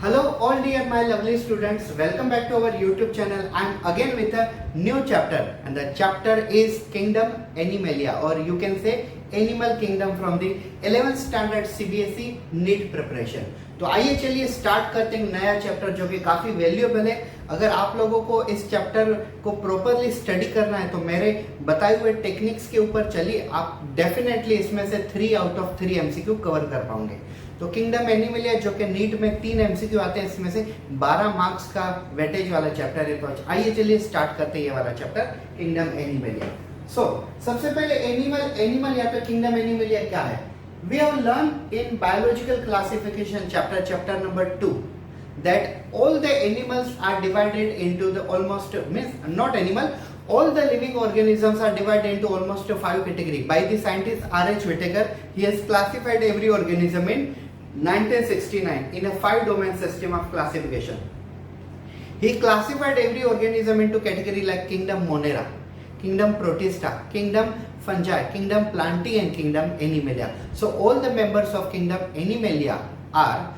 Hello all dear my lovely students, welcome back to our YouTube channel. I am again with a new chapter and the chapter is Kingdom Animalia, or you can say Animal Kingdom from the 11th standard CBSE NEET preparation. तो आइए चलिए start करते हैं नया chapter जो कि काफी valuable है। अगर आप लोगों को इस चैप्टर को प्रॉपरली स्टडी करना है तो मेरे बताए हुए टेक्निक्स के ऊपर चलिए, आप डेफिनेटली इसमें से 3 आउट ऑफ 3 एमसीक्यू कवर कर पाओगे। तो किंगडम एनिमलिया जो कि नीट में 3 एमसीक्यू आते हैं, इसमें से 12 मार्क्स का वेटेज वाला चैप्टर है। तो आइए चलिए स्टार्ट करते हैं ये वाला चैप्टर किंगडम एनिमलिया। सबसे पहले एनिमल या फिर किंगडम एनिमलिया क्या है? We have learned in biological classification chapter number 2 that all the animals are divided into the all the living organisms are divided into almost 5 categories by the scientist R.H. Whittaker. He has classified every organism in 1969 in a 5 domain system of classification. He classified every organism into category like kingdom Monera, kingdom Protista, kingdom fungi, kingdom Plantae and kingdom Animalia. So all the members of kingdom Animalia are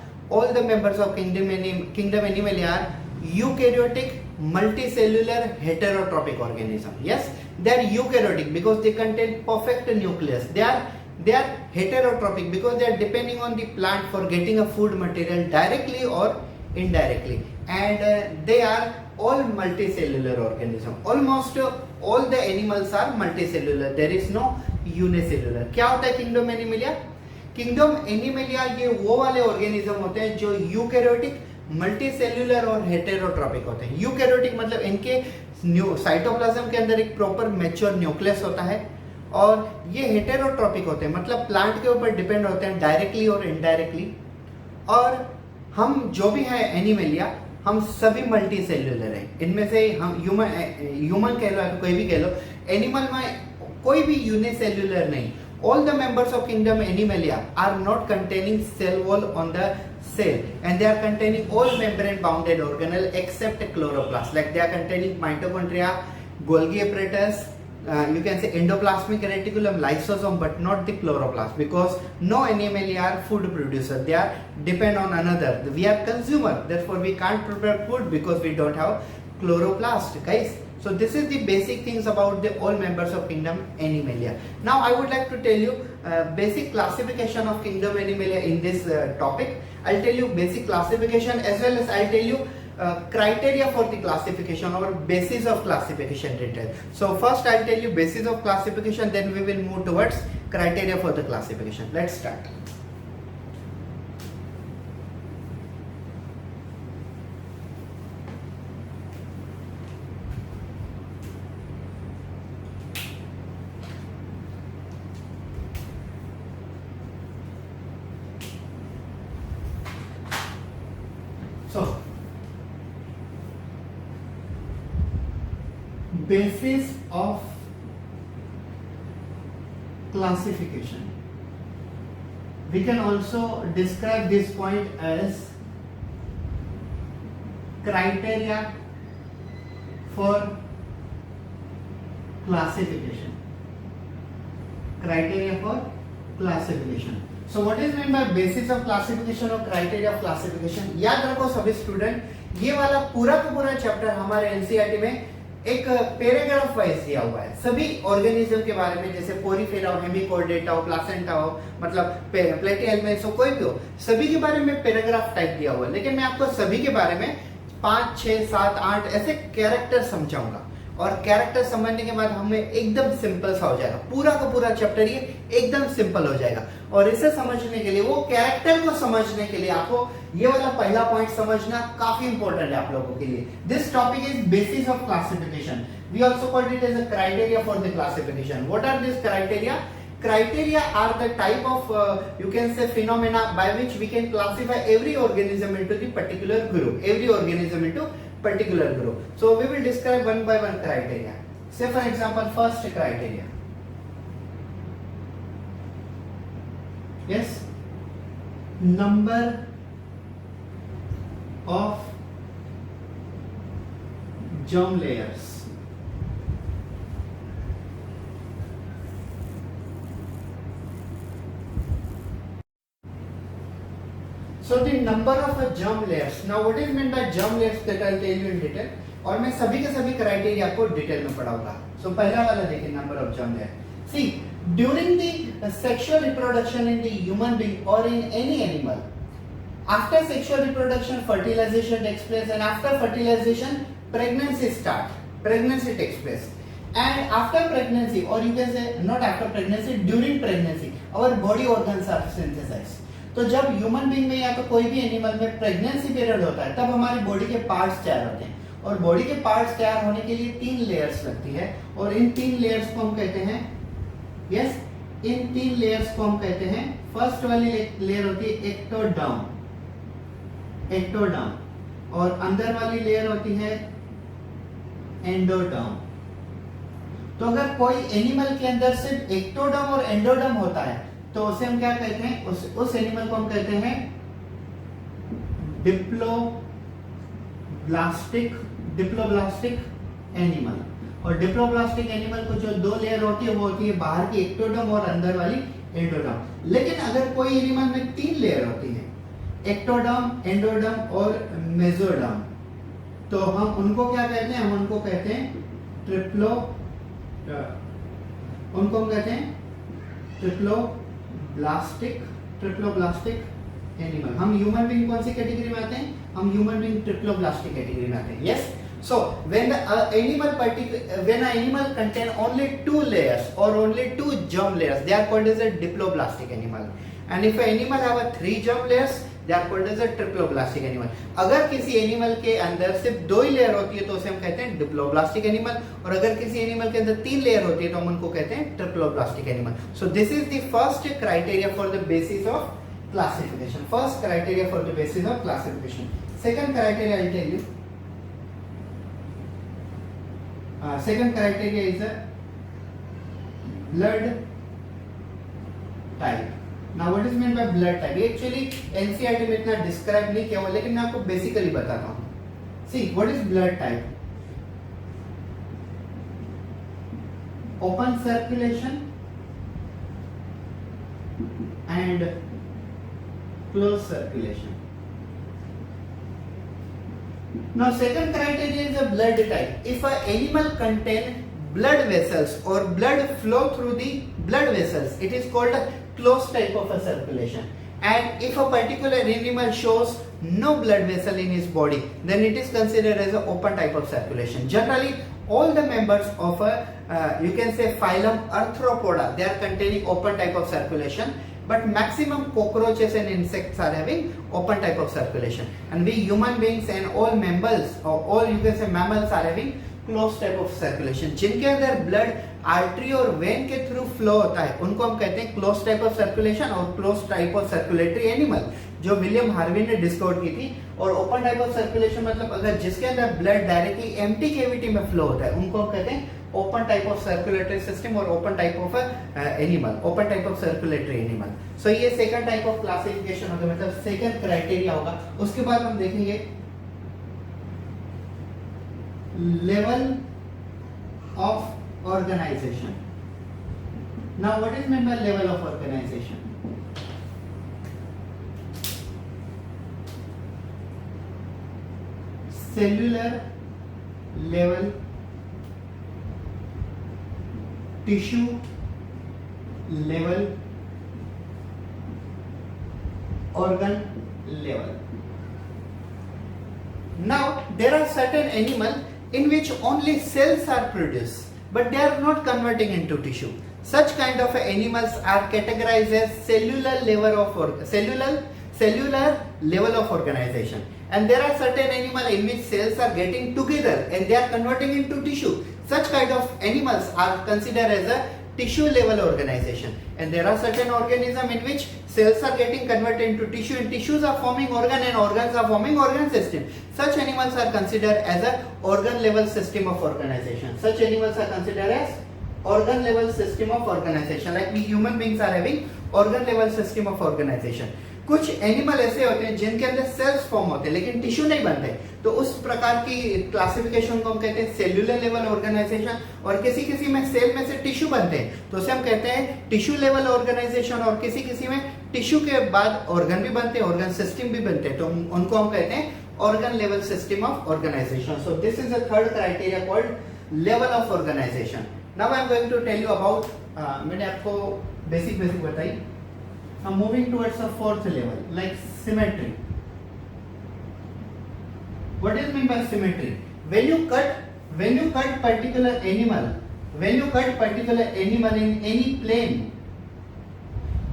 eukaryotic multicellular heterotrophic organism. Yes, they are eukaryotic because they contain perfect nucleus. They are heterotrophic because they are depending on the plant for getting a food material directly or indirectly, and they are all multicellular organism. Almost all the animals are multicellular. There is no unicellular. क्या होता है kingdom Animalia? Kingdom Animalia ये वो वाले organism होते हैं जो eukaryotic, multicellular और हेटेरोट्रॉपिक होते हैं। यूकैरियोटिक मतलब इनके साइटोप्लाज्म के अंदर एक प्रॉपर मैच्योर न्यूक्लियस होता है, और ये हेटेरोट्रॉपिक होते हैं मतलब प्लांट के ऊपर डिपेंड होते हैं डायरेक्टली और इनडायरेक्टली। और हम जो भी है एनिमलिया, हम सभी मल्टी सेल्यूलर हैं। इनमें से हम ह्यूमन कह लो या कोई भी कह लो, एनिमल में कोई भी यूनिसेल्यूलर नहीं। All the members of kingdom Animalia are not containing cell wall on the cell, and they are containing all membrane bounded organelle except chloroplast. Like they are containing mitochondria, Golgi apparatus, you can say endoplasmic reticulum, lysosome, but not the chloroplast, because no Animalia are food producer. They are depend on another. We are consumer, therefore we can't prepare food because we don't have chloroplast, guys. So this is the basic things about the all members of kingdom Animalia. Now I would like to tell you basic classification of kingdom Animalia in this topic. I'll tell you basic classification as well as I'll tell you criteria for the classification or basis of classification detail. So first I'll tell you basis of classification, then we will move towards criteria for the classification. Let's start. So, basis of classification. We can also describe this point as criteria for classification. Criteria for classification. So what is meant by basis of classification or criteria of classification? याद रखो सभी student, ये वाला पूरा का पूरा chapter हमारे NCERT में एक पैराग्राफ वाइज दिया हुआ है। सभी ऑर्गेनिज्म के बारे में, जैसे पोरीफेरा हो, हेमिकोर्डेटा हो, प्लासेंटा हो, मतलब प्लेटीहेल्मिन्थ्स हो, कोई भी हो, सभी के बारे में पैराग्राफ टाइप दिया हुआ है। लेकिन मैं आपको सभी के बारे में 5, 6, 7, 8 ऐसे कैरेक्टर समझाऊंगा, और कैरेक्टर समझने के बाद हमें एकदम सिंपल सा हो जाएगा। पूरा का पूरा चैप्टर ये एकदम सिंपल हो जाएगा। और इसे समझने के लिए, वो कैरेक्टर को समझने के लिए आपको ये वाला पहला पॉइंट समझना काफी इंपॉर्टेंट है आप लोगों के लिए। This topic is basis of classification. We also called it as a criteria for the classification. What are this criteria? Criteria are the type of you can say phenomena by which we can classify every organism into the particular group. Every organism into particular group. So we will describe one by one criteria. Say for example, first criteria. Yes, number of germ layers. So the number of germ layers. Now what is meant by germ layers that I'll tell you in detail. और मैं सभी के सभी criteria आपको detail में पढ़ाऊंगा. So पहला वाला देखिए number of germ layer. See, during the sexual reproduction in the human being or in any animal, after sexual reproduction fertilization takes place, and after fertilization pregnancy takes place. And after pregnancy, or you can say not after pregnancy, during pregnancy, our body organs are synthesized. तो जब human being में या तो कोई भी animal में pregnancy period होता है, तब हमारी बॉडी के पार्ट्स तैयार होते हैं, और बॉडी के पार्ट्स तैयार होने के लिए 3 लेयर्स लगती है, और इन 3 लेयर्स को हम कहते हैं, यस, इन 3 लेयर्स को हम कहते हैं, फर्स्ट वाली लेयर होती है एक्टोडर्म, और अंदर वाली लेयर होती है एंडोडर्म. तो अगर कोई एनिमल के अंदर सिर्फ एक्टोडर्म और एंडोडर्म होता है, तो उसे हम क्या कहते हैं, उस एनिमल को हम कहते हैं डिप्लोब्लास्टिक एनिमल. और डिप्लोब्लास्टिक एनिमल को जो 2 लेयर होती है वो होती है बाहर की एक्टोडर्म और अंदर वाली एंडोडर्म. लेकिन अगर कोई एनिमल में 3 लेयर होती है, एक्टोडर्म, एंडोडर्म और मेसोडर्म, तो हम उनको क्या कहते हैं, हम उनको कहते हैं ट्रिप्लोब्लास्टिक एनिमल. हम ह्यूमन बीइंग कौन सी कैटेगरी में आते हैं, हम ह्यूमन बीइंग ट्रिप्लोब्लास्टिक कैटेगरी में आते हैं. Yes. So when an animal contain only 2 layers or only 2 germ layers, they are called as a diploblastic animal. And if an animal have a 3 germ layers, they are called as a triploblastic animal. अगर किसी animal के अंदर सिर्फ 2 ही layer होती है तो उसे हम कहते हैं डिप्लोब्लास्टिक एनिमल, और अगर किसी एनिमल के अंदर 3 लेयर होती है तो हम उनको कहते हैं triploblastic animal. So this is the first criteria for the basis of classification. First criteria for the basis of classification. Second criteria I tell you. Second criteria is a blood type. Now what is meant by blood type? Actually NCERT में इतना describe नहीं किया हुआ, लेकिन मैं आपको basically बताता हूँ. See, what is blood type? Open circulation and closed circulation. Now second criteria is a blood type. If an animal contain blood vessels or blood flow through the blood vessels, it is called a closed type of a circulation. And if a particular animal shows no blood vessel in his body, then it is considered as an open type of circulation. Generally all the members of a you can say phylum Arthropoda, they are containing open type of circulation, but maximum cockroaches and insects are having open type of circulation, and we human beings and all mammals, or all you can say mammals, are having closed type of circulation. जिनके अंदर blood artery और when के through flow होता है उनको हम कहते हैं क्लोज टाइप ऑफ सर्कुलेशन और close type of circulatory animal, जो विलियम हार्वी ने डिस्कवर की थी. और ओपन टाइप ऑफ सर्कुलेशन मतलब अगर जिसके अंदर ब्लड डायरेक्टली एम्प्टी कैविटी में फ्लो होता है उनको हम कहते हैं open type of circulatory system और open type of animal, open type of circulatory animal. So ये सेकंड टाइप ऑफ क्लासिफिकेशन होगा, मतलब सेकंड क्राइटेरिया होगा. उसके बाद हम देखेंगे level of organisation. Now what is mean by level of organisation? Cellular level, tissue level, organ level. Now there are certain animals in which only cells are produced, but they are not converting into tissue. Such kind of animals are categorized as cellular level of organization. And there are certain animals in which cells are getting together and they are converting into tissue. Such kind of animals are considered as a tissue level organization. And there are certain organisms in which cells are getting converted into tissue and tissues are forming organ and organs are forming organ system. Such animals are considered as a organ level system of organization. Such animals are considered as organ level system of organization. Like we human beings are having organ level system of organization. कुछ animal ऐसे होते हैं जिनके अंदर cells form होते हैं लेकिन tissue नहीं बनते, तो उस प्रकार की क्लासिफिकेशन को हम कहते हैं सेल्यूलर लेवल ऑर्गेनाइजेशन. और किसी किसी में सेल में से टिश्यू बनते हैं तो उसे हम कहते हैं टिश्यू लेवल ऑर्गेनाइजेशन, और किसी किसी में टिश्यू के बाद ऑर्गन भी बनते हैं, ऑर्गन सिस्टम भी बनते हैं, तो उनको हम कहते हैं organ level system of organization. So this is the third criteria called level of organization. Now I am going to tell you about मैंने आपको basic बताई. I'm moving towards the fourth level like symmetry. What is meant by symmetry? When you cut particular animal in any plane,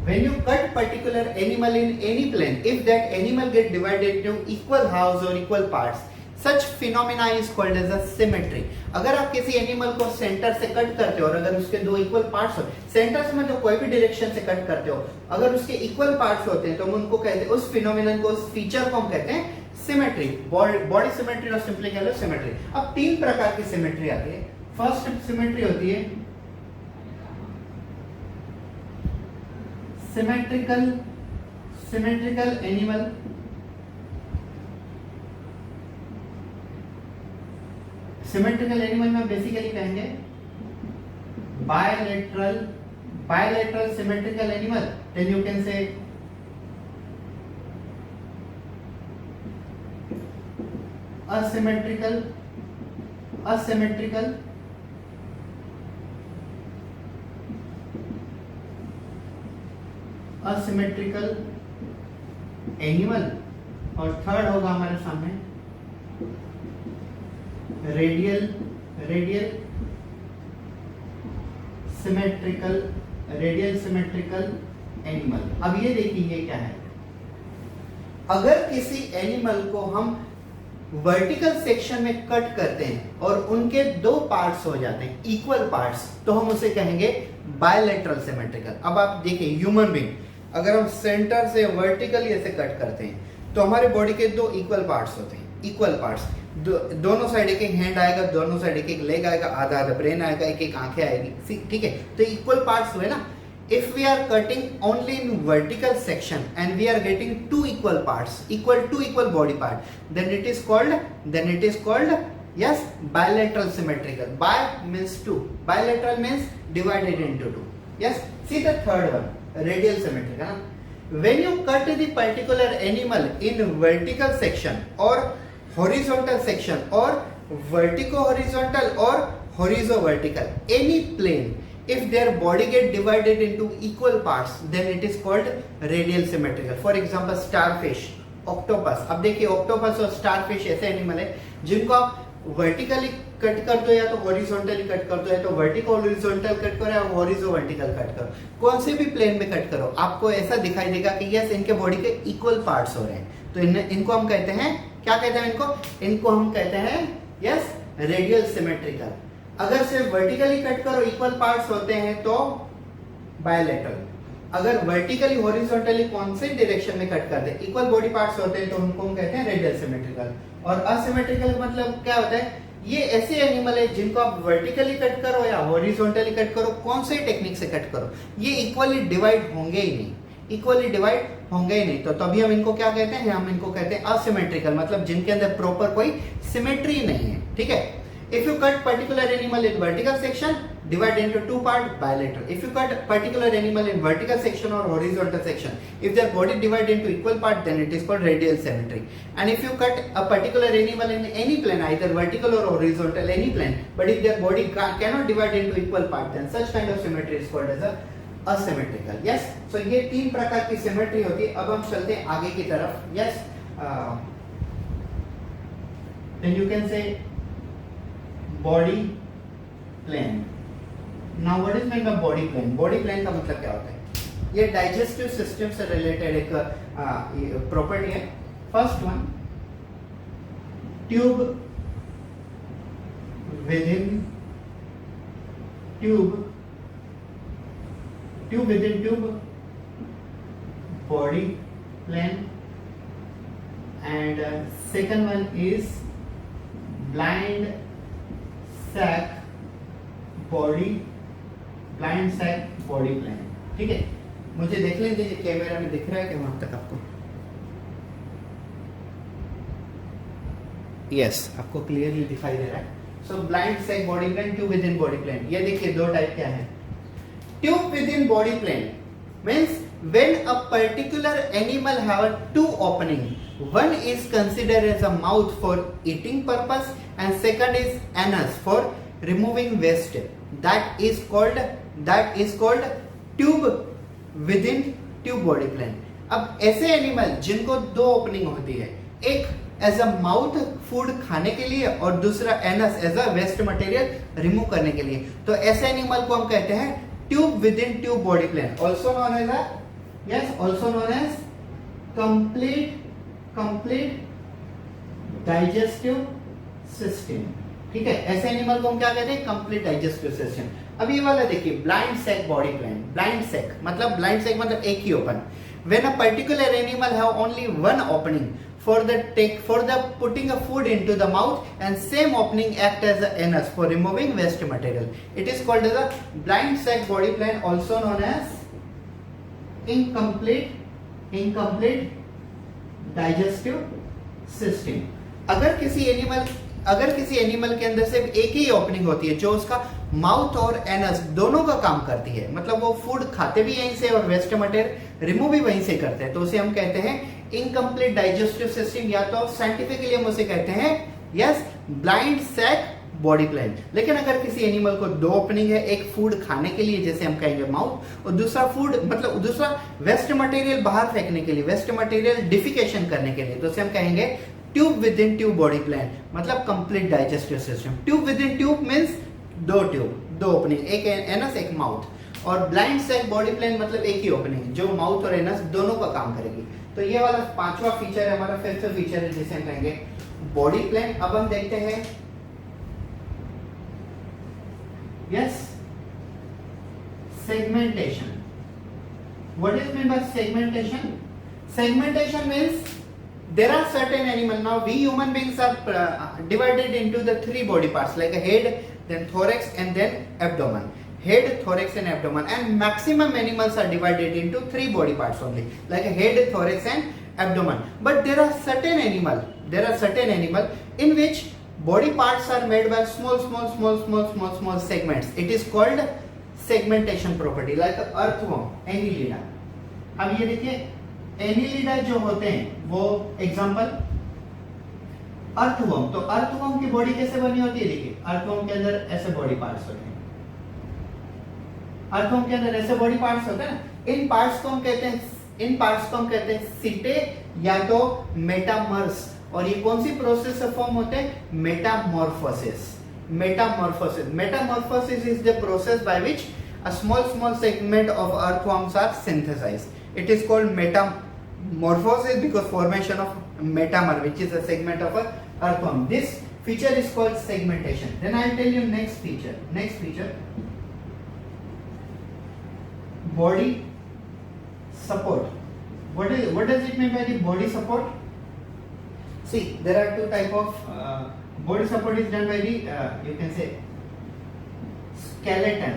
when you cut particular animal in any plane, if that animal get divided into equal halves or equal parts, such phenomena is called as a symmetry. अगर आप किसी animal को centre से cut करते हो और अगर उसके दो इक्वल पार्ट्स हो, सेंटर से मतलब कोई भी डायरेक्शन से कट करते हो, अगर उसके इक्वल पार्ट्स होते हैं तो हम उनको कहते हैं, उस फिनोमिनन को, उस फीचर को हम कहते हैं सिमेट्री. बॉडी सिमेट्री और सिंपली कह लो सिमेट्री. अब तीन प्रकार की सिमेट्री आती है. फर्स्ट सिमेट्री होती है symmetrical animal. Symmetrical animal में बेसिकली कहेंगे bilateral symmetrical animal. Then you can say asymmetrical animal. और थर्ड होगा हमारे सामने रेडियल सिमेट्रिकल एनिमल. अब ये देखिए क्या है. अगर किसी एनिमल को हम वर्टिकल सेक्शन में कट करते हैं और उनके दो पार्ट्स हो जाते हैं इक्वल पार्ट्स, तो हम उसे कहेंगे बायलैटरल सिमेट्रिकल. अब आप देखिए ह्यूमन बीइंग, अगर हम सेंटर से वर्टिकली ऐसे कट करते हैं तो हमारे बॉडी के दो इक्वल पार्ट्स होते हैं, इक्वल पार्ट्स. दोनों साइड एक हैंड आएगा, दोनों साइड एक लेग आएगा, आधा ब्रेन आएगा, एक आंखें आएगी, ठीक है. तो इक्वल पार्ट्स हुए ना. If we are cutting only in vertical section and we are getting two equal parts, two equal body part, then it is called yes, bilateral symmetrical. Bi means two, bilateral means divided into two. Yes. See the third one, radial symmetrical. When you cut the particular animal in vertical section or horizontal section or vertico-horizontal or horizo-vertical, any plane, if their body get divided into equal parts, then it is called radial symmetrical. For example, starfish, octopus. अब देखिए octopus और starfish ऐसे animal है जिनको आप vertically cut कर दो या तो हॉरिजॉन्टली कट कर दो या तो वर्टिको हॉरिजॉन्टल कट करो या हॉरिजो वर्टिकल कट करो, कौन से भी प्लेन में कट करो, आपको ऐसा दिखाई देगा कि यस इनके बॉडी के इक्वल पार्ट्स हो रहे हैं. तो इनको हम कहते हैं, क्या कहते हैं इनको हम कहते हैं यस रेडियल सिमेट्रिकल. अगर सिर्फ वर्टिकली कट करो इक्वल पार्ट्स होते हैं तो बायलैटरल. अगर वर्टिकली हॉरिजॉन्टली कौन से डायरेक्शन में कट कर दे इक्वल बॉडी पार्ट्स होते हैं तो उनको हम कहते हैं रेडियल सिमेट्रिकल. और असिमेट्रिकल मतलब क्या होता है, ये ऐसे एनिमल है जिनको आप वर्टिकली कट करो या हॉरिजॉन्टली कट करो, कौन से टेक्निक से कट करो, ये इक्वली डिवाइड होंगे ही नहीं. तो तभी हम इनको क्या कहते हैं, हम इनको कहते हैं असिमेट्रिकल, मतलब जिनके अंदर प्रॉपर कोई सिमेट्री नहीं है. ठीक है. If you cut particular animal in vertical section, divide into two part, bilateral. If you cut particular animal in vertical section or horizontal section, if their body divide into equal part, then it is called radial symmetry. And if you cut a particular animal in any plane, either vertical or horizontal, any plane, but if their body cannot divide into equal part, then such kind of symmetry is called as a asymmetrical. Yes. So ये तीन प्रकार की symmetry होती है. अब हम चलते हैं आगे की तरफ. Yes. Then you can say body plane. Now what is mean by body plane. Body plane का मतलब क्या होता है, ये डाइजेस्टिव सिस्टम से रिलेटेड एक प्रॉपर्टी है. First one, tube within tube body plane. And second one is blind sac body plan. ठीक है. मुझे देख लें दीजिए कैमरा में दिख रहा है कि वहां तक आपको, यस आपको क्लियरली दिखाई दे रहा है. So blind sac body plan, tube within body plan. ये देखिए दो टाइप क्या है. Tube within body plan means when a particular animal have a two opening, one is considered as a mouth for eating purpose and second is anus for removing waste. That is called tube within tube body plan. अब ऐसे animal जिनको दो opening होती है, एक as a mouth food खाने के लिए और दूसरा anus as a waste material remove करने के लिए, तो ऐसे एनिमल को हम कहते हैं tube within tube body plan, also known as complete digestive system. ठीक है, ऐसे एनिमल को हम क्या कहते हैं? Complete digestive system. अब ये वाला देखिए, blind sac body plan. Blind sac मतलब एक ही open. When a particular animal have only one opening for the putting of food into the mouth and same opening act as the anus for removing waste material, it is called as a blind sac body plan, also known as incomplete digestive system। अगर किसी animal के अंदर सिर्फ एक ही opening होती है जो उसका माउथ और एनस दोनों का काम करती है, मतलब वो फूड खाते भी यहीं से और वेस्ट मटेरियल रिमूव भी वहीं से करते हैं, तो उसे हम कहते हैं इनकम्प्लीट डाइजेस्टिव सिस्टम, या तो साइंटिफिकली हम उसे कहते हैं ब्लाइंड सैक बॉडी प्लान। लेकिन अगर किसी एनिमल को दो ओपनिंग है, एक फूड खाने के लिए जैसे हम कहेंगे माउथ, और दूसरा वेस्ट मटेरियल बाहर फेंकने के लिए, वेस्ट मटेरियल डिफिकेशन करने के लिए, तो उसे हम कहेंगे tube within tube body plan, मतलब complete digestive system. Tube within tube means दो ओपनिंग, एक एनस एक माउथ, और ब्लाइंड सैक बॉडी प्लान मतलब एक ही ओपनिंग जो माउथ और एनस दोनों का काम करेगी। तो ये वाला पांचवा फीचर है हमारा, फिफ्थ फीचर है जिसे हम कहेंगे बॉडी प्लान। अब हम देखते हैं segmentation. What is mean bye segmentation? Segmentation means there are certain animals. Now we human beings are divided into the three body parts, like a head, then thorax, and then abdomen. Head, thorax, and abdomen. And maximum animals are divided into three body parts only, like a head, thorax, and abdomen. But there are certain animal in which body parts are made by small segments. It is called segmentation property, like earthworm, Annelida. अब ये देखिए Annelida जो होते हैं वो example earthworm. तो earthworm की body कैसे बनी होती है? देखिए अर्थवर्म के अंदर ऐसे बॉडी पार्ट्स होते हैं, अर्थवर्म के अंदर ऐसे बॉडी पार्ट्स होते हैं ना। इन पार्ट्स को हम कहते हैं सीटे या तो मेटामर्स। और ये कौन सी प्रोसेस से फॉर्म होते हैं? Metamorphosis. Metamorphosis is the process by which a small segment of earthworms are synthesized. It is called metamorphosis because formation of metamer, which is a segment of a earthworm. This feature is called segmentation. Then I will tell you next feature. Body support. What does it mean by the body support? See, there are two type of body support is done by the you can say skeleton,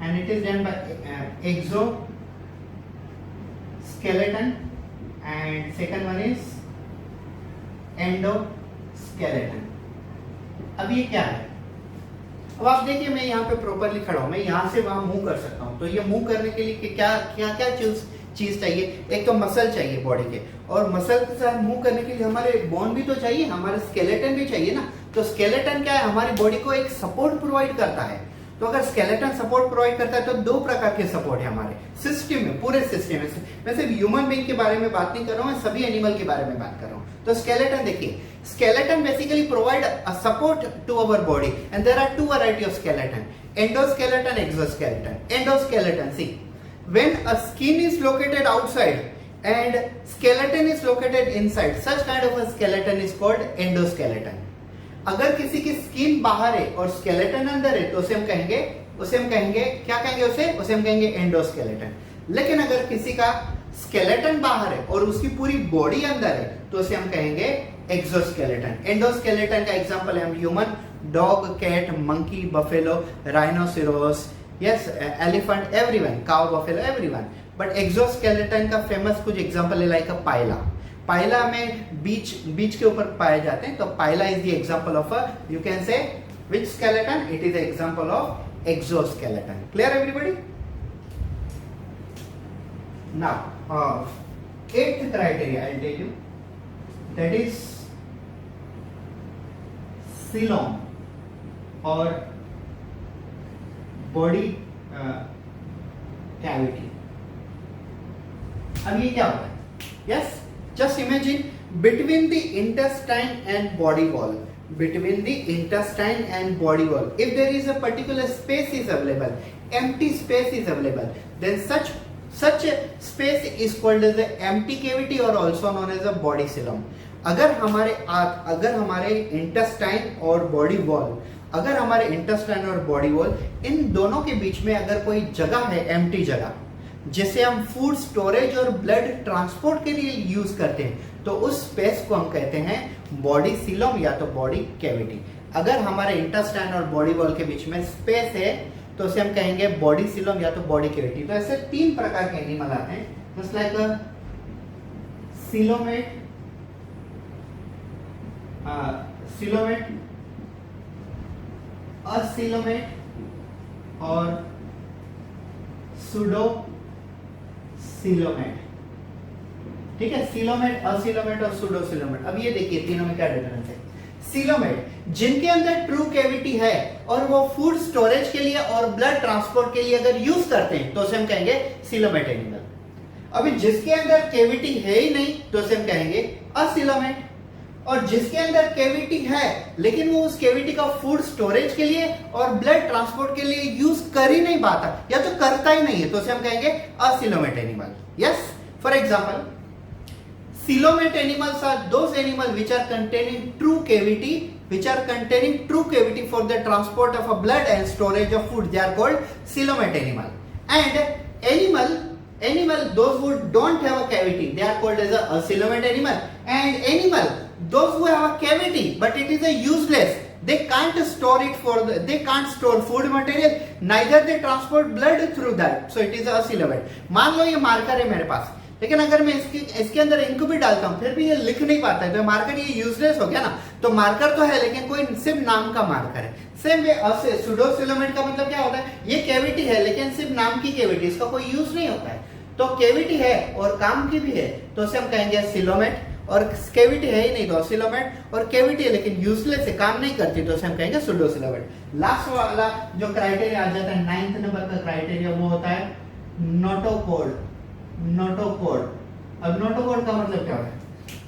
and it is done by exoskeleton, and second one is endoskeleton. अब ये क्या है? अब आप देखिए मैं यहाँ पे प्रॉपरली खड़ा हूँ, मैं यहाँ से वहां मूव कर सकता हूँ। तो ये मूव करने के लिए क्या चीज चाहिए? एक तो मसल चाहिए बॉडी के, और मसल के साथ मूव करने के लिए हमारे बोन भी तो चाहिए, हमारे स्केलेटन भी चाहिए ना। तो स्केलेटन क्या है? हमारी बॉडी को एक सपोर्ट प्रोवाइड करता है। तो अगर स्केलेटन सपोर्ट प्रोवाइड करता है तो दो प्रकार के सपोर्ट है हमारे सिस्टम में, पूरे सिस्टम में। मैं सिर्फ ह्यूमन बीइंग के बारे में बात नहीं कर रहा हूँ, मैं सभी एनिमल के बारे में बात कर रहा हूँ। तो स्केलेटन देखिए, skeleton basically provide a support to our body, and there are two variety of skeleton, endoskeleton, exoskeleton. Endoskeleton, see when a skin is located outside and skeleton is located inside, such kind of a skeleton is called endoskeleton. अगर किसी की skin बाहर है और skeleton अंदर है तो उसे हम कहेंगे क्या कहेंगे? उसे हम कहेंगे एंडोस्केलेटन। लेकिन अगर किसी का स्केलेटन बाहर है और उसकी पूरी बॉडी अंदर है तो उसे हम कहेंगे एक्सोस्केलेटन। एंडोस्केलेटन का एग्जांपल है हम human, dog, cat, monkey, buffalo, rhinoceros, yes, elephant, everyone, cow, buffalo, everyone. But exoskeleton का फेमस कुछ एग्जांपल है, लाइक पाइला। पाइला में बीच के ऊपर पाए जाते हैं, तो Pila is the example of a, you can say which skeleton? It is example of exoskeleton. Clear everybody? Now, eighth criteria I'll tell you, that is coelom or body cavity. अब ये क्या होता है? Yes, just imagine between the intestine and body wall. Between the intestine and body wall, if there is a particular space is available, empty space is available, then such a space is called as a empty cavity or also known as a body coelom. अगर हमारे intestine और body wall, अगर हमारे intestine और body wall इन दोनों के बीच में अगर कोई जगह है, एम्प्टी जगह, जिसे हम फूड स्टोरेज और ब्लड ट्रांसपोर्ट के लिए यूज करते हैं, तो उस स्पेस को हम कहते हैं बॉडी सीलोम या तो बॉडी कैविटी. अगर हमारे इंटेस्टाइन और बॉडी वॉल के बीच में स्पेस है तो उसे हम कहेंगे बॉडी सीलोम या तो बॉडी कैविटी. तो ऐसे तीन प्रकार के एनिमल आते हैं, जस्ट लाइक सीलोमेट, असीलोमेट और सुडो सीलोमेट. ठीक है, सीलोमेट, असीलोमेट और सुडोसीलोमेट. अब ये देखिए तीनों में क्या डिफरेंस है. सीलोमेट जिनके अंदर ट्रू कैविटी है और वो फूड स्टोरेज के लिए और ब्लड ट्रांसपोर्ट के लिए अगर यूज करते हैं तो उसे हम कहेंगे सीलोमेट एनिमल. अभी जिसके अंदर कैविटी है ही नहीं तो उसे हम कहेंगे असीलोमेट. और जिसके अंदर कैविटी है लेकिन वो उस कैविटी का फूड स्टोरेज के लिए और ब्लड ट्रांसपोर्ट के लिए यूज कर ही नहीं पाता या तो करता ही नहीं है तो उसे हम कहेंगे acoelomate animal. Yes, for example, coelomate animals are those animals which are containing true cavity for the transport of a blood and storage of food. They are called coelomate animal. And animal those who don't have a cavity, they are called as a acoelomate animal. And animal those who have a cavity but it is a useless, they can't store they can't store food material, neither they transport blood through that, so it is a acoelomate. मान लो ये marker है मेरे पास, लेकिन अगर मैं इसके अंदर ink भी डालता हूं फिर भी ये लिख नहीं पाता है तो मार्कर ये यूजलेस हो गया ना. तो मार्कर तो है लेकिन कोई सिर्फ नाम का मार्कर है. सेम वे सुडोसीलोमेट का मतलब क्या होता है, ये कैविटी है लेकिन सिर्फ नाम की कैविटी, इसका कोई यूज नहीं होता है. तो कैविटी है और काम की भी है तो उसे हम कहेंगे सीलोमेट, और कैविटी है ही नहीं तो सीलोमेट, और कैविटी है लेकिन यूजलेस है, काम नहीं करती तो उसे हम कहेंगे सुडोसीलोमेट. लास्ट वाला जो क्राइटेरिया आ जाता है, 9th नंबर का क्राइटेरिया, वो होता है नोटोकोड. नोटोकोड. अब नोटोकोड का मतलब क्या होता है,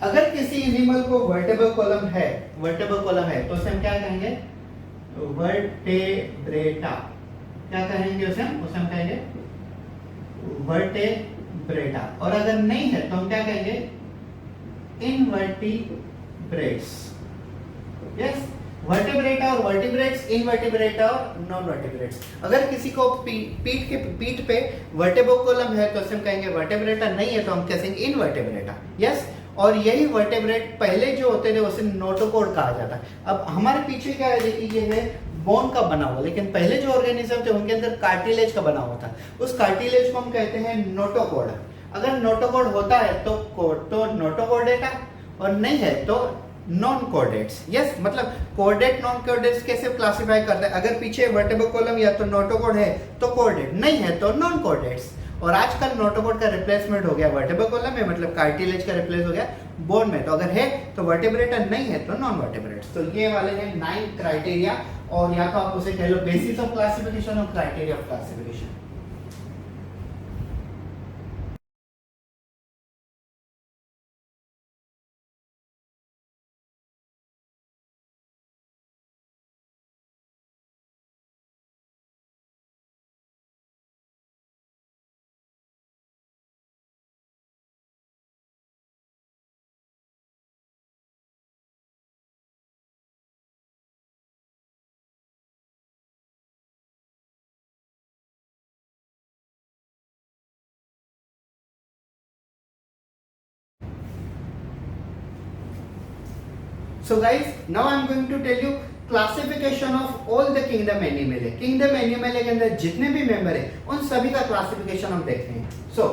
अगर किसी एनिमल को वर्टेब्रल कॉलम है तो उसे हम क्या कहेंगे, वर्टेब्रेटा. क्या कहेंगे उसे हम कहेंगे वर्टेब्रेटा. और अगर नहीं है तो हम क्या कहेंगे, इनवर्टिब्रेट्स. यस, वर्टेब्रेटा और वर्टिब्रेट्स, इनवर्टिब्रेटा और नॉन वर्टिब्रेट्स. अगर किसी को पीठ पे वर्टेब्रल कॉलम है तो हम कहेंगे वर्टेब्रेटा, नहीं है तो हम कहेंगे इनवर्टिब्रेटा. यस, और यही वर्टेब्रेट पहले जो होते थे उसे नोटोकोड कहा जाता है. अब हमारे पीछे क्या है, देखिए ये है बोन का बना हुआ, लेकिन पहले जो ऑर्गेनिज्म थे उनके अंदर कार्टिलेज का बना हुआ था. उस कार्टिलेज को हम कहते हैं नोटोकोड. अगर नोटोकोड होता है तो नोटोकोडेटा, और नहीं है तो नॉन कोडेट्स. यस, मतलब कोडेट नॉन कोडेट्स कैसे क्लासिफाई करते हैं, अगर पीछे वर्टेब्रल कॉलम या तो नोटोकोड है तो कोडेट, नहीं है तो नॉन कोडेट्स. और आजकल नोटोकोड का रिप्लेसमेंट हो गया वर्टेब्रल कॉलम में, मतलब कार्टिलेज का रिप्लेस हो गया बोन में. तो अगर है तो वर्टेब्रेटा, नहीं है तो नॉन वर्टेब्रेट्स. तो ये वाले हैं 9 क्राइटेरिया, और या तो आप उसे कह लो बेसिस ऑफ क्लासिफिकेशन और criteria of classification. So guys, now I am going to tell you classification of all the kingdom animal. Kingdom animal के अंदर जितने भी मेंबर है उन सभी का क्लासिफिकेशन हम देखते हैं. सो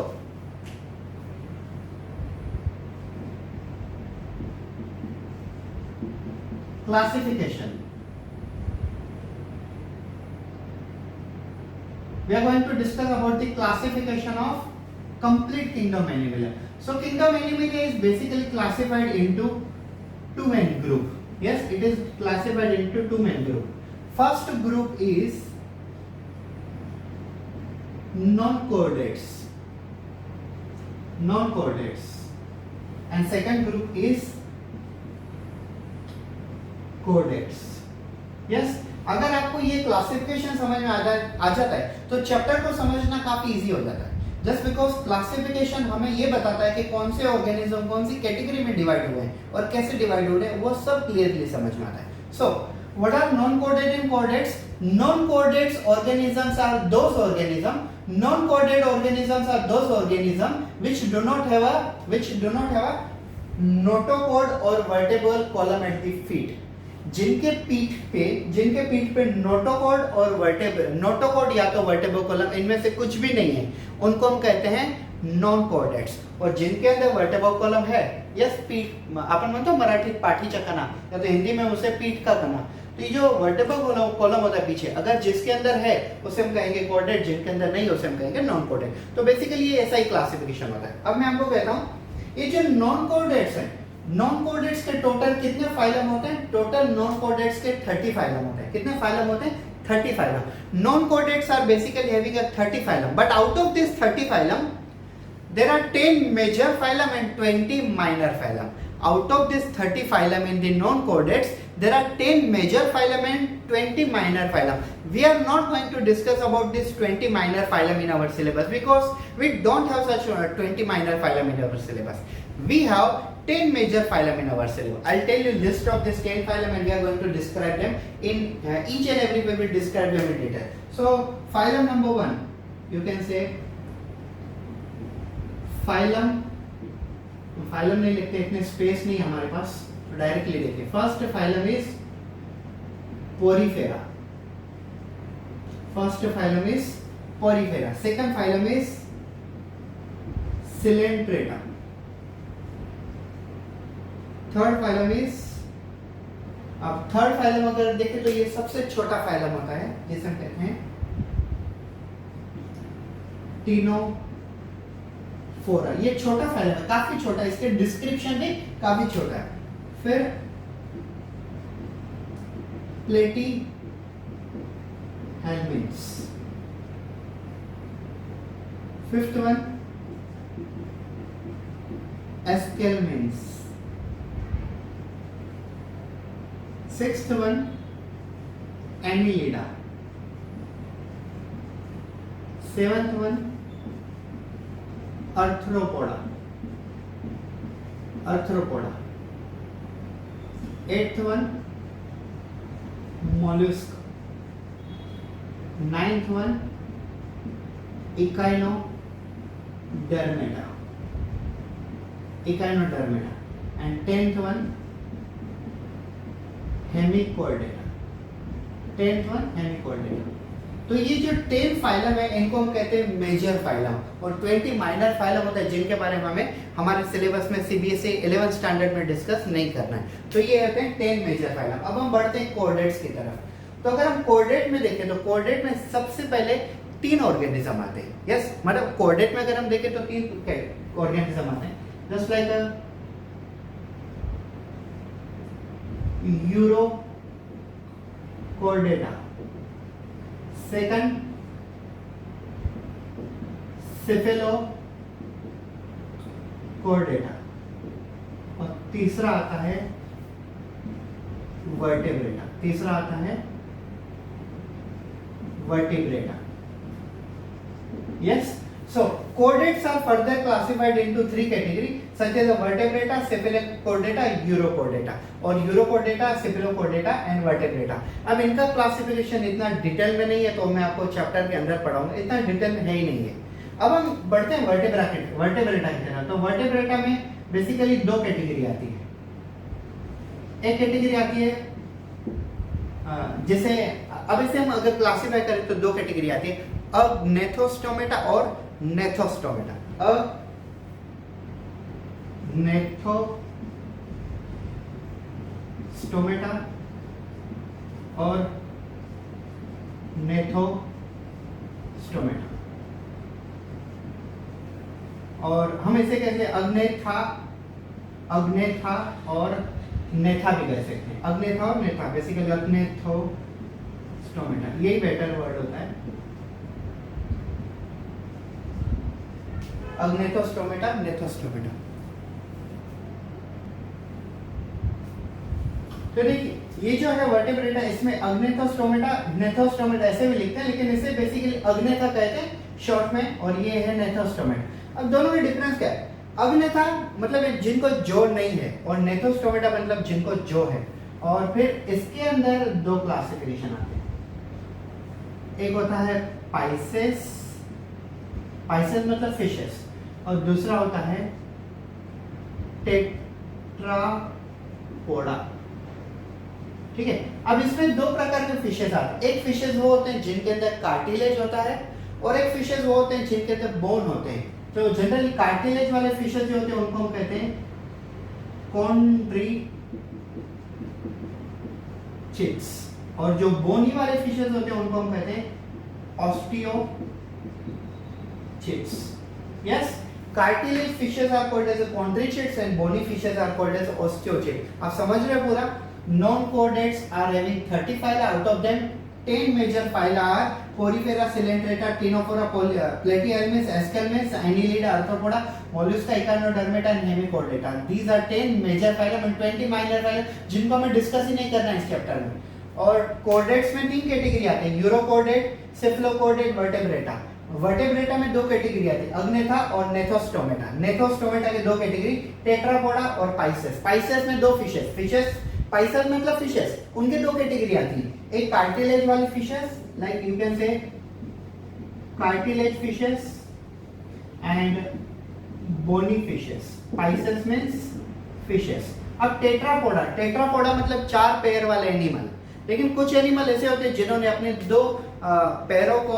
classification, we are going to discuss about the classification of complete kingdom Animalia. So kingdom Animalia is basically classified into two main group. Yes, it is classified into two main group. First group is non-chordates, and second group is chordates. Yes, अगर आपको ये classification समझ में आ जाता है तो chapter को समझना काफी इजी हो जाता है. जस्ट बिकॉज क्लासिफिकेशन हमें ये बताता है कि कौन से ऑर्गेनिज्म कौन सी कैटेगरी में डिवाइड हुए हैं और कैसे डिवाइड हो रहे हैं, वो सब क्लियरली समझ में आता है. सो व्हाट आर नॉन कोडेड एंड कोडेट्स? नॉन कोडेड organisms are those organisms which do not have a notochord or vertebral column at the feet. जिनके पीठ पे नोटोकॉर्ड या तो वर्टेब्रल कॉलम, इनमें से कुछ भी नहीं है, उनको हम कहते हैं नॉन कॉर्डेट्स. और जिनके अंदर वर्टेब्रल कॉलम है, यस, पीठ आपण म्हणतो मराठीत पाठीचा कणा या तो हिंदी में उसे पीठ का कणा. तो ये जो वर्टेब्रल कॉलम होता है पीछे, अगर जिसके अंदर है उसे हम कहेंगे कॉर्डेट, जिनके अंदर नहीं उसे हम कहेंगे नॉन कॉर्डेट. तो बेसिकली ये ऐसा ही क्लासिफिकेशन होता है. अब मैं आपको कहता हूँ ये जो नॉन कॉर्डेट्स है, नॉन कॉर्डेट्स के टोटल कितने फाइलम होते हैं? टोटल नॉन कॉर्डेट्स के 30 फाइलम होते हैं. कितने फाइलम होते हैं? 30 phylum. Non chordates are basically having a 30 phylum, but out of this 30 phylum there are 10 major phylum and 20 minor phylum. Out of this 30 phylum in the non-chordates, there are 10 major phylum and 20 minor phylum. We are not going to discuss about this 20 minor phylum in our syllabus because we don't have such 20 minor phylum in our syllabus. We have 10 major phylum in our syllabus. I'll tell you list of this 10 phylum and we are going to describe them in each and every way. We will describe them in detail. So phylum number 1, you can say phylum नहीं लिखते, इतने space नहीं हमारे पास, तो directly देखिए. First phylum is Porifera. Second phylum is Coelenterata. Third phylum is, अब third phylum अगर देखें तो ये सबसे छोटा फाइलम होता है, जिसे हम कहते हैं टीनो फोरा. ये छोटा फाइलम है, काफी छोटा, इसके डिस्क्रिप्शन भी काफी छोटा है. फिर Platyhelminthes. Fifth one Aschelminthes. Sixth one Annelida. Seventh one Arthropoda. Eighth one mollusc. Ninth one Echinodermata. And tenth one Hemichordata. तो ये जो 10 फाइलम है इनको हम कहते हैं मेजर फाइलम, और 20 माइनर फाइलम होता है जिनके बारे में हमें हमारे सिलेबस में सीबीएसई 11th स्टैंडर्ड में डिस्कस नहीं करना है. तो ये होते हैं 10 मेजर फाइलम. अब हम बढ़ते हैं कोर्डेट्स की तरफ. तो अगर हम कोर्डेट में देखें तो कोर्डेट में सबसे पहले 3 ऑर्गेनिज्म आते हैं. यस, मतलब कोर्डेट में अगर हम देखें तो 3 ऑर्गेनिज्म आते हैं, just like euro Chordata. Second Cephalochordata. और तीसरा आता है vertebrata. Yes, so chordates are further classified into 3 categories such as vertebrata, cephalochordata, urochordata. और urochordata, cephalochordata and vertebrata. अब इनका क्लासिफिकेशन इतना डिटेल में नहीं है, तो मैं आपको चैप्टर के अंदर पढ़ाऊंगा, इतना डिटेल में है ही नहीं है. अब हम बढ़ते हैं वर्टेब्रेटा की तरफ. तो वर्टेब्रेटा में बेसिकली 2 कैटेगरी आती है. एक कैटेगरी आती है जिसे, अब इसे हम अगर क्लासिफाई करें तो 2 कैटेगरी आती है, अग्नेथोस्टोमेटा और नेथोस्टोमेटा. नेथोस्टोमेटा और नेथोस्टोमेटा. और हम इसे कहते हैं अग्नेथा, अग्नेथा और नेथा भी कह सकते हैं। अग्नेथा और नेथा, बेसिकली अग्नेथोस्टोमेटा, यही बेटर वर्ड होता है। अग्नेथोस्टोमेटा, नेथोस्टोमेटा। तो देखिए ये जो है वर्टेब्रेटा, इसमें अग्नेथोस्टोमेटा, नेथोस्टोमेटा ऐसे भी लिखते हैं, लेकिन इसे बेसिकली अग्नेथा कहते हैं शॉर्ट में, और ये है नेथोस्टोमेटा। अब दोनों में डिफरेंस क्या है? अग्नेथा मतलब जिनको जो नहीं है, और नेथोस्टोमेटा मतलब जिनको जो है। और फिर इसके अंदर दो क्लासिफिकेशन आते हैं, एक होता है पाइसेस, पाइसेस मतलब फिशेस, और दूसरा होता है टेट्रापोडा। ठीक है, अब इसमें दो प्रकार के फिशेस आते हैं। एक फिशेस वो होते हैं जिनके अंदर कार्टिलेज होता है, और एक फिशेस वो होते हैं जिनके अंदर बोन होते हैं। तो जनरली कार्टिलेज वाले फिशेस जो होते हैं उनको हम कहते हैं कॉन्ड्रीचिट्स, और जो बोनी वाले फिशेस होते हैं उनको हम कहते हैं Osteichthyes. Yes, cartilage fishes are called as Chondrichthyes and bony fishes are called as Osteichthyes. आप समझ रहे हो पूरा? Non-chordates are having 30 phyla. Out of them, 10 major phyla are Porifera, Coelenterata, Ctenophora, Platyhelminths, Aschelminths, Annelida, Arthropoda, Mollusca, Echinodermata and Hemichordata. These are 10 major phyla and 20 minor phyla, जिनको हमें discuss ही नहीं करना है इस चैप्टर में। और कॉर्डेट्स में 3 category आते हैं, यूरोकॉर्डेट, सेफलोकॉर्डेट, वर्टेब्रेटा। वर्टेब्रेटा में 2 कैटेगरी आती है, अग्नेथा और नेथोस्टोमेटा। नेथोस्टोमेटा के 2 कैटेगरी, टेट्रापोडा और पाइसेस। पाइसेस में 2 फिशेस, पाइसेस मतलब फिशेस, उनके 2 कैटेगरी आती है, एक कार्टिलेज वाली fishes, like you can say cartilage fishes and bony fishes. Pisces means fishes. अब टेट्रापोडा, टेट्रापोडा मतलब 4 पैर वाले एनिमल। लेकिन कुछ एनिमल ऐसे होते हैं जिन्होंने अपने 2 पैरों को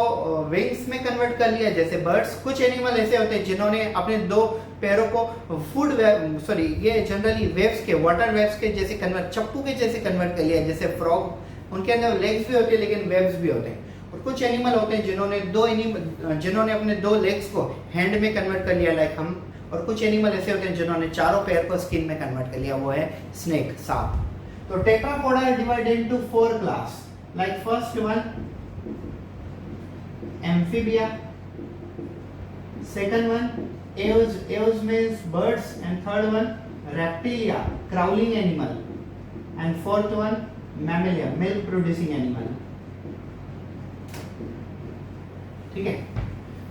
विंग्स में कन्वर्ट कर लिया, जैसे बर्ड्स। कुछ एनिमल ऐसे होते हैं जिन्होंने अपने 2 पैरों को फूड वेब, ये जनरली वेव्स के, वाटर वेव्स के जैसे कन्वर्ट, चप्पू के जैसे कन्वर्ट कर लिया, जैसे फ्रॉग। उनके अंदर लेग्स भी होते हैं लेकिन वेव्स भी होते हैं। और कुछ एनिमल होते हैं जिन्होंने अपने 2 लेग्स को हैंड में कन्वर्ट कर लिया, लाइक हम। और कुछ एनिमल ऐसे होते हैं जिन्होंने चारों पैर को स्किन में कन्वर्ट कर लिया, वो है स्नेक, सांप। तो Tetrapoda is divided into 4 class. Like first one, amphibia. Second one, eos means birds, and third one, reptilia, crawling animal, and fourth one, mammalia, milk producing animal. ठीक है,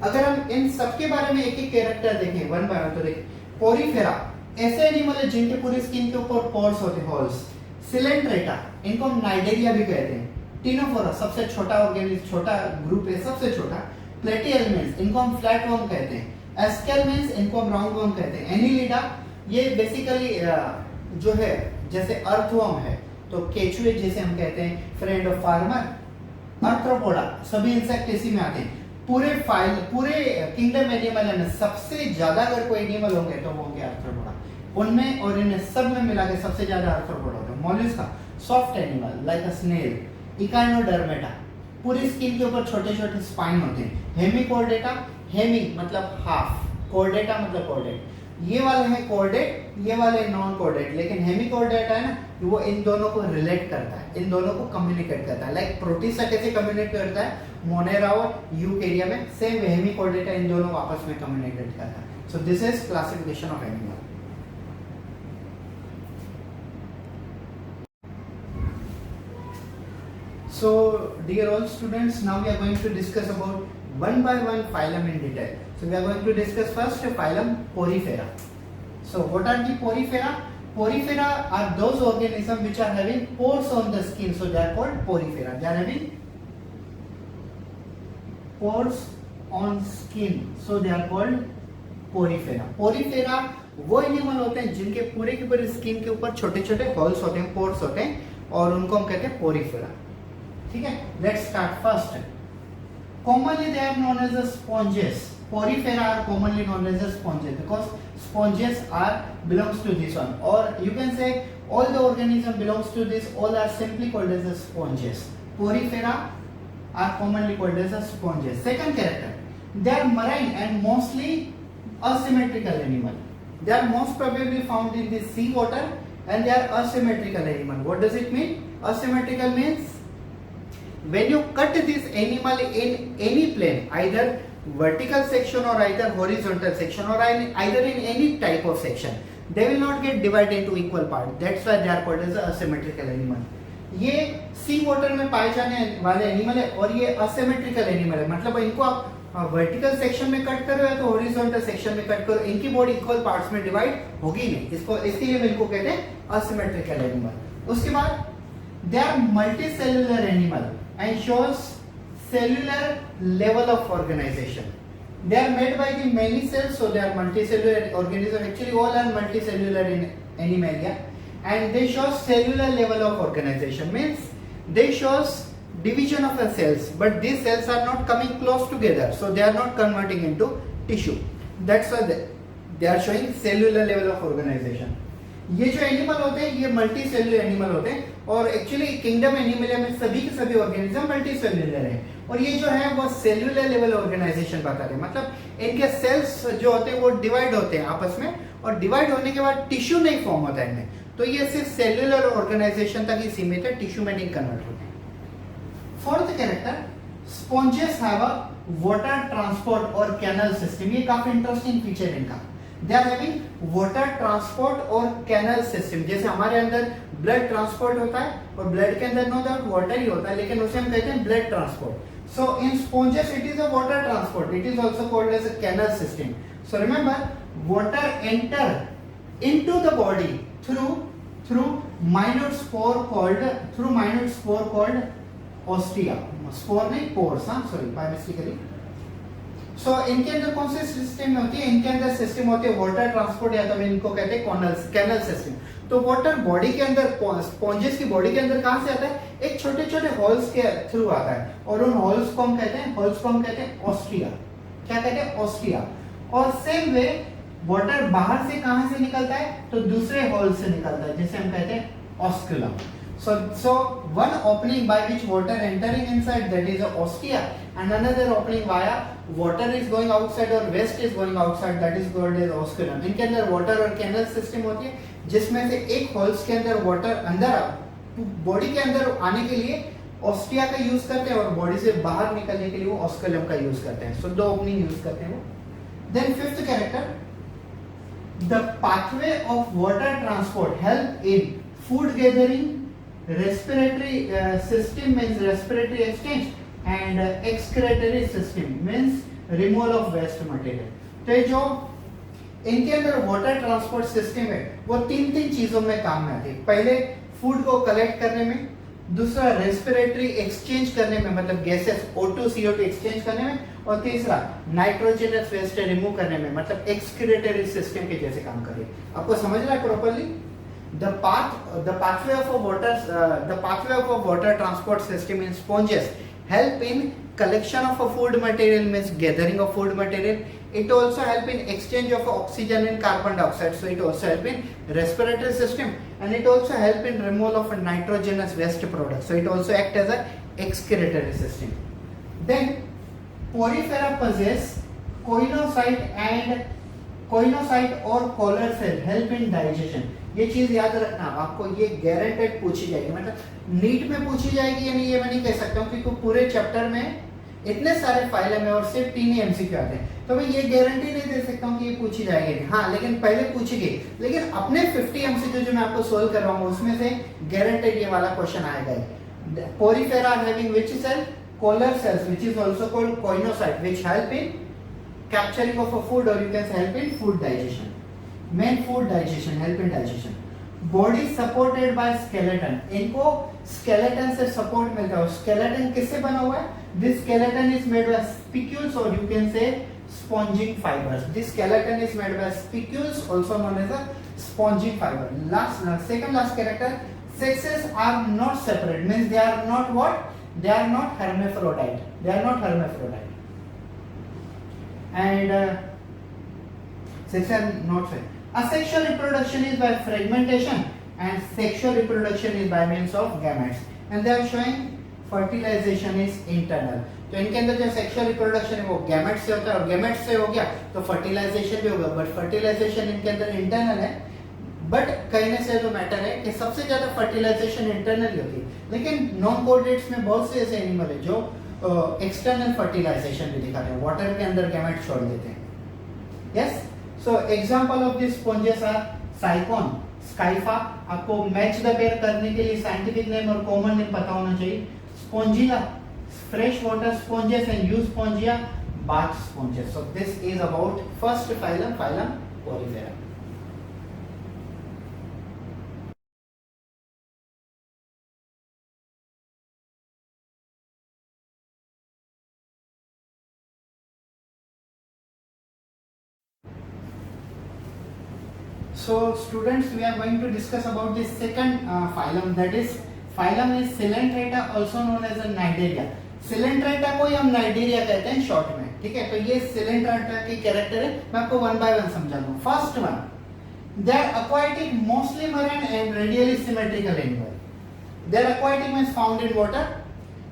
अगर हम इन सब के बारे में एक एक कैरेक्टर देखें वन बाय वन, तो देखिए पोरीफेरा ऐसे एनिमल है जिनके पूरी स्किन के ऊपर पोर्स होते हैं, होल्स। सिलेंट्रेटा, इनको हम नाइडेरिया भी कहते हैं। टिनोफोरा सबसे छोटा ऑर्गेनिज्म, छोटा ग्रुप है, सबसे छोटा। प्लेटिहेल्मिन्थ्स, इनको हम फ्लैटवर्म कहते हैं। एस्केल्मिन्थ्स, इनको हम राउंडवर्म कहते हैं। एनिलिडा, ये बेसिकली जो है जैसे अर्थवर्म है, तो केचुए जिसे हम कहते हैं, फ्रेंड ऑफ फार्मर। आर्थ्रोपोडा, सभी इंसेक्ट इसी में आते हैं। पूरे किंगडम एनिमल में सबसे ज्यादा अगर कोई एनिमल होंगे तो वो होंगे आर्थ्रोपोडा। उनमें और इनमें सब में मिला के सबसे ज्यादा आर्थ्रोपोडा होता है। Mollusca, soft animal like a snail. Echinodermata, पूरी स्किन के ऊपर छोटे छोटे स्पाइन होते हैं। हेमिकोर्डेटा, हेमी मतलब हाफ, कोर्डेटा मतलब कोर्डेट। ये वाले हैं कोर्डेट, ये वाले नॉन कोर्डेट। लेकिन हेमिकोर्डेटा है ना, वो इन दोनों को रिलेट करता है, इन दोनों को कम्युनिकेट करता है। लाइक प्रोटिस्टा कैसे कम्युनिकेट करता है मोनेरा और यूकेरिया में, सेम हेमिकोर्डेटा इन दोनों आपस में कम्युनिकेट करता है। सो this is classification of animal. So, dear all students, now we are going to discuss about one by one phylum in detail. So, we are going to discuss first phylum Porifera. So, what are the Porifera? Porifera are those organisms which are having pores on the skin. So, they are called Porifera. They are having pores on skin. So, they are called Porifera. Porifera वो animal होते हैं जिनके पूरे के पूरे skin के ऊपर छोटे छोटे होल्स होते हैं, पोर्स होते हैं, और उनको हम कहते हैं पोरीफेरा। ठीक है, let's start first. Commonly they are known as sponges. Porifera are commonly known as sponges because sponges are belongs to this one, और you can say all the organism belongs to this, all are simply called as sponges. Porifera are commonly called as sponges. Second character, they are marine and mostly asymmetrical animal. They are most probably found in the sea water and they are asymmetrical animal. What does it mean? Asymmetrical means when you cut this animal in any plane, either vertical section or either horizontal section or either in any type of section, they will not get divided into equal part. That's why they are called as asymmetrical animal. ये सी water में पाए जाने वाले animal है और ये asymmetrical animal है, मतलब इनको आप वर्टिकल सेक्शन में कट करो या तो हॉरिजॉन्टल सेक्शन में कट करो, इनकी बॉडी इक्वल पार्ट्स में डिवाइड होगी नहीं, इसको इसलिए इनको कहते हैं असिमेट्रिकल एनिमल. उसके बाद they are multi cellular animal and shows cellular level of organisation. They are made by the many cells, so they are multicellular organisms. Actually, all are multicellular in Animalia, and they show cellular level of organization. Means they shows division of the cells, but these cells are not coming close together, so they are not converting into tissue. That's why they are showing cellular level of organization. ये जो animal होते हैं ये multi cellular animal होते हैं और actually kingdom Animalia में सभी के सभी ऑर्गेनिज्म मल्टी सेल्युलर हैं और ये जो है वो सेल्युलर लेवल ऑर्गेनाइजेशन बताते हैं, मतलब इनके सेल्स जो होते हैं वो डिवाइड होते हैं आपस में और डिवाइड होने के बाद टिश्यू नहीं फॉर्म होता है इनमें, तो ये सिर्फ सेल्युलर ऑर्गेनाइजेशन तक ही सीमित है, टिश्यू में नहीं कन्वर्ट होते हैं. Fourth character, sponges have a water transport और कैनल सिस्टम. ये काफी इंटरेस्टिंग फीचर है इनका. They are having water transport और कैनल सिस्टम. जैसे हमारे अंदर ब्लड ट्रांसपोर्ट होता है और ब्लड के अंदर नो डाउट वाटर ही होता है, लेकिन उसे हम कहते हैं blood transport. So in sponges it is a water transport, it is also called as a canal system. So remember, water enter into the body through minute spore called ostia. Spore नहीं pores, sorry by mistakenly. सो इनके अंदर कौन सी system होती है? इनके अंदर system होती है वाटर ट्रांसपोर्ट या तो इनको कहते हैं कैनल सिस्टम. तो वाटर बॉडी के अंदर स्पॉन्जेस की बॉडी के अंदर कहां से आता है? एक छोटे छोटे होल्स के थ्रू आता है और उन होल्स को हम कहते हैं ऑस्ट्रिया. क्या कहते हैं? ऑस्ट्रिया. और सेम वे वाटर बाहर से कहां से निकलता है? तो दूसरे होल से निकलता है जिसे हम कहते हैं osculum. So one opening by which water entering inside, that is a ostia, and another opening via water is going outside or waste is going outside, that is called as osculum. इनके अंदर water और canal system होती है जिसमें से एक holes के अंदर वाटर अंदर बॉडी के अंदर आने के लिए ऑस्टिया का यूज करते हैं और बॉडी से बाहर निकलने के लिए वो ऑस्कुलम का यूज करते हैं. सो दो ओपनिंग यूज करते हैं वो. Then fifth character, the pathway of water transport help in food gathering, respiratory system means respiratory exchange, and excretory system means removal of waste material. तो जो इनके अंदर वाटर ट्रांसपोर्ट सिस्टम है वो तीन चीजों में काम में आती है. पहले फूड को कलेक्ट करने में, दूसरा रेस्पिरेटरी एक्सचेंज करने में, मतलब गैसेस O2 CO2 एक्सचेंज करने में, और तीसरा नाइट्रोजनस वेस्ट रिमूव करने में, मतलब एक्सक्रीटरी सिस्टम के जैसे काम करे. आपको समझ रहा है properly? The pathway of a water transport system in sponges help in collection of a food material, means gathering of food material. It also help in exchange of oxygen and carbon dioxide. So it also help in respiratory system, and it also help in removal of nitrogenous waste products. So it also act as a excretory system. Then porifera possess coinocyte or collar cell help in digestion. ये चीज याद रखना, आपको ये guaranteed पूछी जाएगी, मतलब NEET में पूछी जाएगी या नहीं ये मैं नहीं कह सकता हूँ क्योंकि पूरे चैप्टर में इतने सारे फाइल में और सिर्फ 3 ही एमसीक्यू आते हैं, तो मैं ये गारंटी नहीं दे सकता हूँ कि ये पूछी जाएगी. हाँ, लेकिन पहले पूछी गई, लेकिन अपने 50 एमसीक्यू जो मैं आपको सोल्व कर रहा हूँ उसमें से गारंटेड ये वाला क्वेश्चन आएगा. Porifera having which cell? Collar cells, which is also called choanocyte, which help in capturing of a food और you can help in food digestion. Main food digestion, help in digestion. Body supported by skeleton, इनको skeleton से support मिलता है. Skeleton किससे बना हुआ है? This skeleton is made by spicules और you can say spongin fibres. This skeleton is made by spicules also known as a sponging fibre. Second last character, sexes are not separate, means they are not what? They are not hermaphrodite. And sexes are not separate. Asexual reproduction is by fragmentation and sexual reproduction is by means of gametes, and they are showing fertilization is internal. तो इनके अंदर जो sexual reproduction है वो gamete से होता है, और गैमेट से हो गया तो फर्टिलाइजेशन भी होगा, बट फर्टिलाइजेशन इनके अंदर इंटरनल है। बट कहने से जो मैटर है कि सबसे ज्यादा फर्टिलाइजेशन इंटरनल होती है, लेकिन नॉन कोर्डेट्स में बहुत से ऐसे एनिमल है जो एक्सटर्नल फर्टिलाइजेशन भी दिखाते हैं, वाटर के अंदर गैमेट छोड़ देते हैं। Yes, so example of this sponges are Sycon, Scypha, आपको मैच द पेयर करने के लिए साइंटिफिक नेम और कॉमन नेम पता होना चाहिए। Spongilla, fresh water sponges and you Spongia, bath sponges. So this is about first phylum, phylum Porifera. So students, we are going to discuss about the second phylum, that is phylum is Coelenterata, also known as a Cnidaria। Coelenterata को ही हम Cnidaria कहते हैं short में, ठीक है। तो ये Coelenterata की कैरेक्टर है, मैं आपको वन बाय वन समझा दूं। First one, they are aquatic, mostly marine and radially symmetrical animal। They are aquatic means found in water,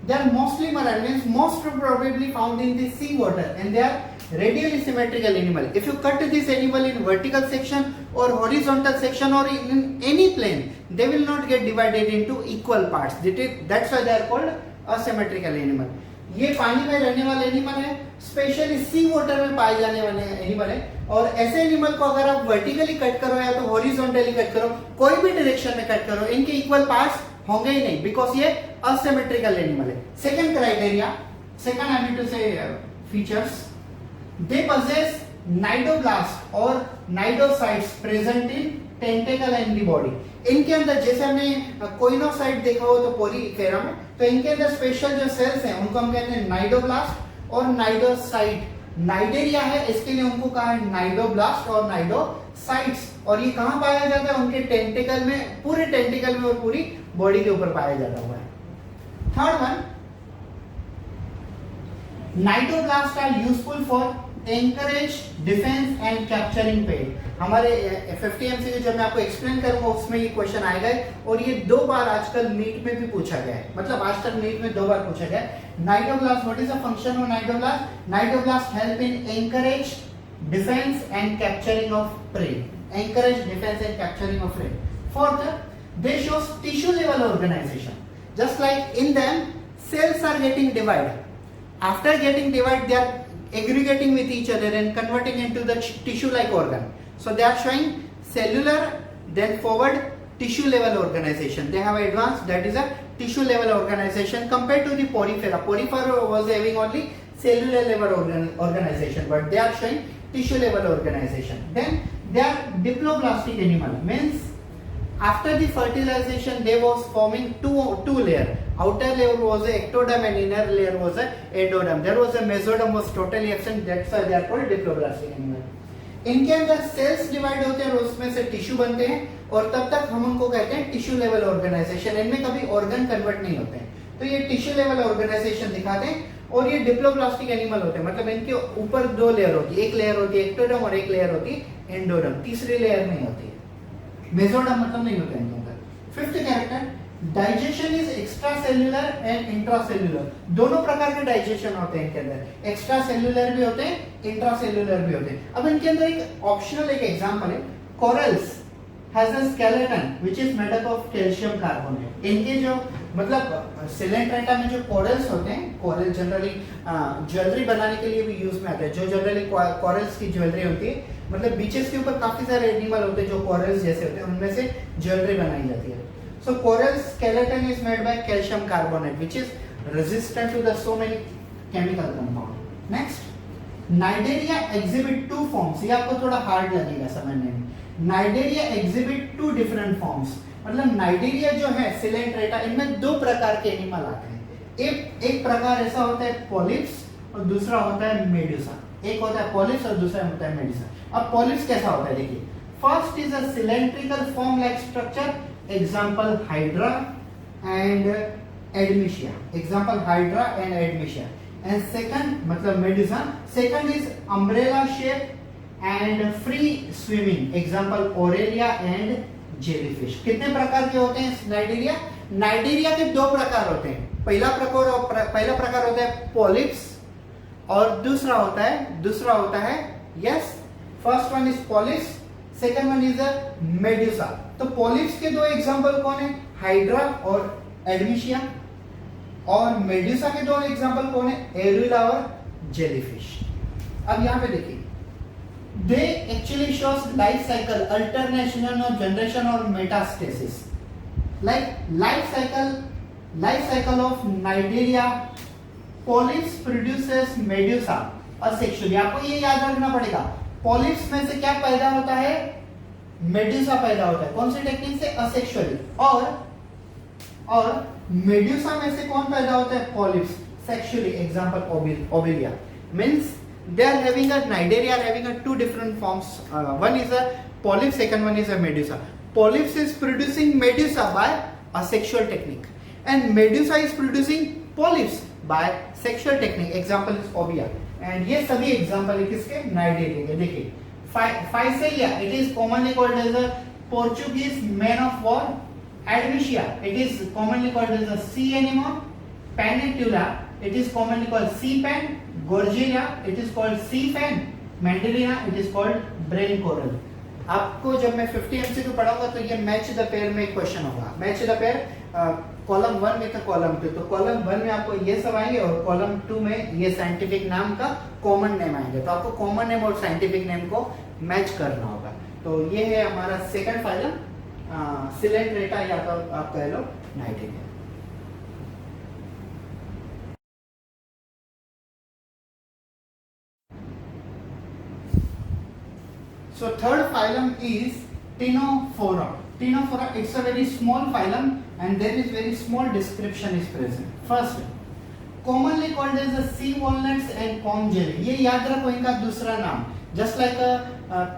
they are mostly marine means most probably found in the sea water, and they are radially symmetrical animal। If you cut this animal in vertical section or horizontal section or in any plane, they will not get divided into equal parts, that's why they are called asymmetrical animal। ये पानी में रहने वाले animal है, specially सी water में पाए जाने वाले एनिमल है। और ऐसे एनिमल को अगर आप वर्टिकली कट करो या तो हॉरिजॉन्टली कट करो, कोई भी डायरेक्शन में कट करो, इनके इक्वल पार्ट्स होंगे ही नहीं, बिकॉज ये असिमेट्रिकल एनिमल है। Second criteria, second I need to say features, they possess cnidoblast or cnidocytes present in tentacle and the body। इनके अंदर जैसे हमने कोइनोसाइट देखा हो तो पोरीफेरा में, तो इनके अंदर स्पेशल जो सेल्स हैं उनको हम कहते हैं नाइडोब्लास्ट और नाइडोसाइट। नाइडेरिया है, इसके लिए उनको कहा है नाइडोब्लास्ट और नाइडोसाइट्स। और ये कहाँ पाया जाता है? उनके टेंटिकल में, पूरे टेंटिकल में और पूरी बॉडी के ऊपर पाया जाता हुआ है। Third one, cnidoblast are useful for anchorage, defence and capturing prey. हमारे 50 MCQ जो मैं आपको एक्सप्लेन करूंगा उसमें ये क्वेश्चन आएगा, और ये 2 बार आजकल नीट में भी पूछा गया है, मतलब आज तक नीट में 2 बार पूछा गया है। Cnidoblast, what is the function of cnidoblast? Cnidoblast help in anchorage, defence and capturing of prey. Anchorage, defence and capturing of prey. Fourth, they shows tissue level organisation, just like in them cells are getting divided, after getting divided they are aggregating with each other and converting into the tissue like organ, so they are showing cellular then forward tissue level organization, they have advanced, that is a tissue level organization compared to the porifera. Porifera was having only cellular level organization, but they are showing tissue level organization. Then they are diploblastic animal, means after the fertilization they was forming two layer, outer layer was a ectoderm and inner layer was a endoderm, there was a mesoderm was totally absent, that's why they are called diploblastic animal। इनके अंदर sales divide होते हैं और उसमें से tissue बनते हैं, और तब तक हम उनको कहते हैं टिश्यू लेवल ऑर्गेनाइजेशन। इनमें कभी ऑर्गन कन्वर्ट नहीं होते हैं, तो ये टिश्यू लेवल ऑर्गेनाइजेशन दिखाते हैं। और ये डिप्लोब्लास्टिक एनिमल होते हैं, मतलब इनके ऊपर 2 लेयर होती है, एक लेयर होती है एक्टोडर्म और एक लेयर होती है एंडोडर्म, तीसरी लेयर नहीं होती है, मेसोडर्म मतलब नहीं होता है इनके अंदर। Fifth character, digestion is extra cellular and intra cellular, दोनों प्रकार के डाइजेशन होते हैं इनके अंदर, एक्स्ट्रा सेल्यूलर भी होते हैं, इंट्रा सेल्यूलर भी होते हैं। अब इनके अंदर एक ऑप्शनल एक एग्जांपल है, corals has a skeleton which is made up of calcium carbonate. इनके जो मतलब सिलेंट्रेटा में जो कोरल्स होते हैं, कोरल जनरली ज्वेलरी बनाने के लिए भी यूज में आते हैं, जो जनरली कोरल्स की ज्वेलरी होती है, मतलब बीचेस के ऊपर काफी सारे एनिमल होते हैं जो कोरल्स जैसे होते हैं, उनमें से ज्वेलरी बनाई जाती है। So coral skeleton is made by calcium carbonate which is resistant to the so many chemical compound. Next, Cnidaria exhibit 2 forms, ये आपको थोड़ा हार्ड लगेगा समझने में। Cnidaria exhibit 2 different forms, मतलब Cnidaria जो है सिलेंट्रेटा, इनमें 2 प्रकार के एनिमल आते हैं। एक प्रकार ऐसा होता है पॉलिप्स और दूसरा होता है मेडुसा। एक होता है पॉलिप्स और दूसरा होता है मेडुसा। अब पॉलिप्स कैसा होता है देखिए, first is a cylindrical form like structure, example hydra and admetia, example hydra and admetia, and second मतलब medusa, second is umbrella shape and free swimming, example aurelia and jellyfish. कितने प्रकार के होते हैं नाइडेरिया? नाइडेरिया के दो प्रकार होते हैं। पहला प्रकार होता है पॉलिप्स और दूसरा होता है yes, first one is polyps, second one is a Medusa. तो पॉलिप्स के दो एग्जांपल कौन है? हाइड्रा और एडमिशिया। और मेडुसा के दो एग्जांपल कौन है? एरुला और जेलीफिश। अब यहां पे देखिए, they actually shows life cycle, alternation और जनरेशन और metastasis. Life cycle of Cnidaria, polyps produces Medusa asexually. आपको ये याद रखना पड़ेगा, पॉलिप्स में से क्या पैदा होता है? मेडुसा पैदा होता है। कौन सी टेक्निक से? असेक्सुअली। और मेडुसा में से कौन पैदा होता है? Polyps sexually. Example Obelia. Means they are having a Nidaria are having a two different forms. One is a polyp, second one is a medusa. Polyps is producing medusa by asexual technique, and medusa is producing polyps by sexual technique. Example is ovia. And ये सभी example है किसके? Nidaria के। देखिए, Physalia, it is commonly called as a Portuguese man of war. Admicia, it is commonly called as a sea anemone. Panetula, it is commonly called sea pan. Gorgeria, it is called sea fan. Mandarina, it is called brain coral. आपको जब मैं 50 MCQ पढ़ाऊंगा तो ये match the pair में question होगा। Match the pair column 1 में था कॉलम 2, तो कॉलम 1 में आपको ये सब आएंगे और कॉलम 2 में ये साइंटिफिक नाम का कॉमन नेम आएंगे। तो आपको कॉमन नेम और साइंटिफिक नेम को मैच करना होगा। तो ये है हमारा सेकंड फाइलम, सिलेंट्रेटा या तो आप कह लो Cnidaria. So third phylum is Ctenophora. Ctenophora, it's a very small phylum and there is very small description is present. First, commonly called as the sea walnuts and comb jelly. ये याद रखो इनका दूसरा नाम। Just like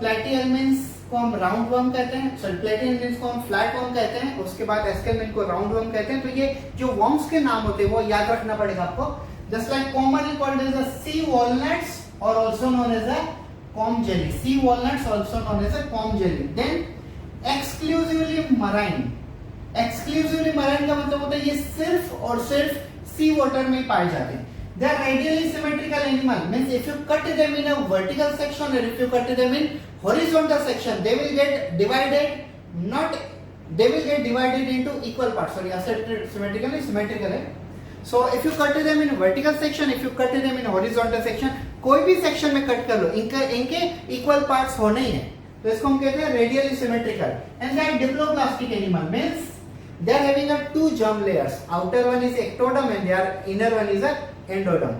platyhelminths को हम round worm कहते हैं, सॉरी platyhelminths को हम फ्लैट वर्म कहते हैं, उसके बाद एस्केलमेंट को राउंड वर्म कहते हैं। तो ये जो वर्म्स के नाम होते हैं वो याद रखना पड़ेगा आपको। Just like commonly called as the sea walnuts or also known as a comb jelly. Sea walnuts also known as a comb jelly. Then exclusively marine. Exclusively marine का मतलब होता है ये सिर्फ और सिर्फ सी वाटर में पाए जाते हैं। They are radially symmetrical animal. Means if you cut them in a vertical section or if you cut them in horizontal section, they will get divided. They will get divided into equal parts. Sorry, symmetrical है। So if you cut them in vertical section, if you cut them in horizontal section, कोई भी section में cut कर लो, इनके equal parts होने ही है, तो इसको हम कहते हैं radially symmetrical. And that diploblastic animal means they are having a two germ layers, outer one is ectoderm and their inner one is a endoderm.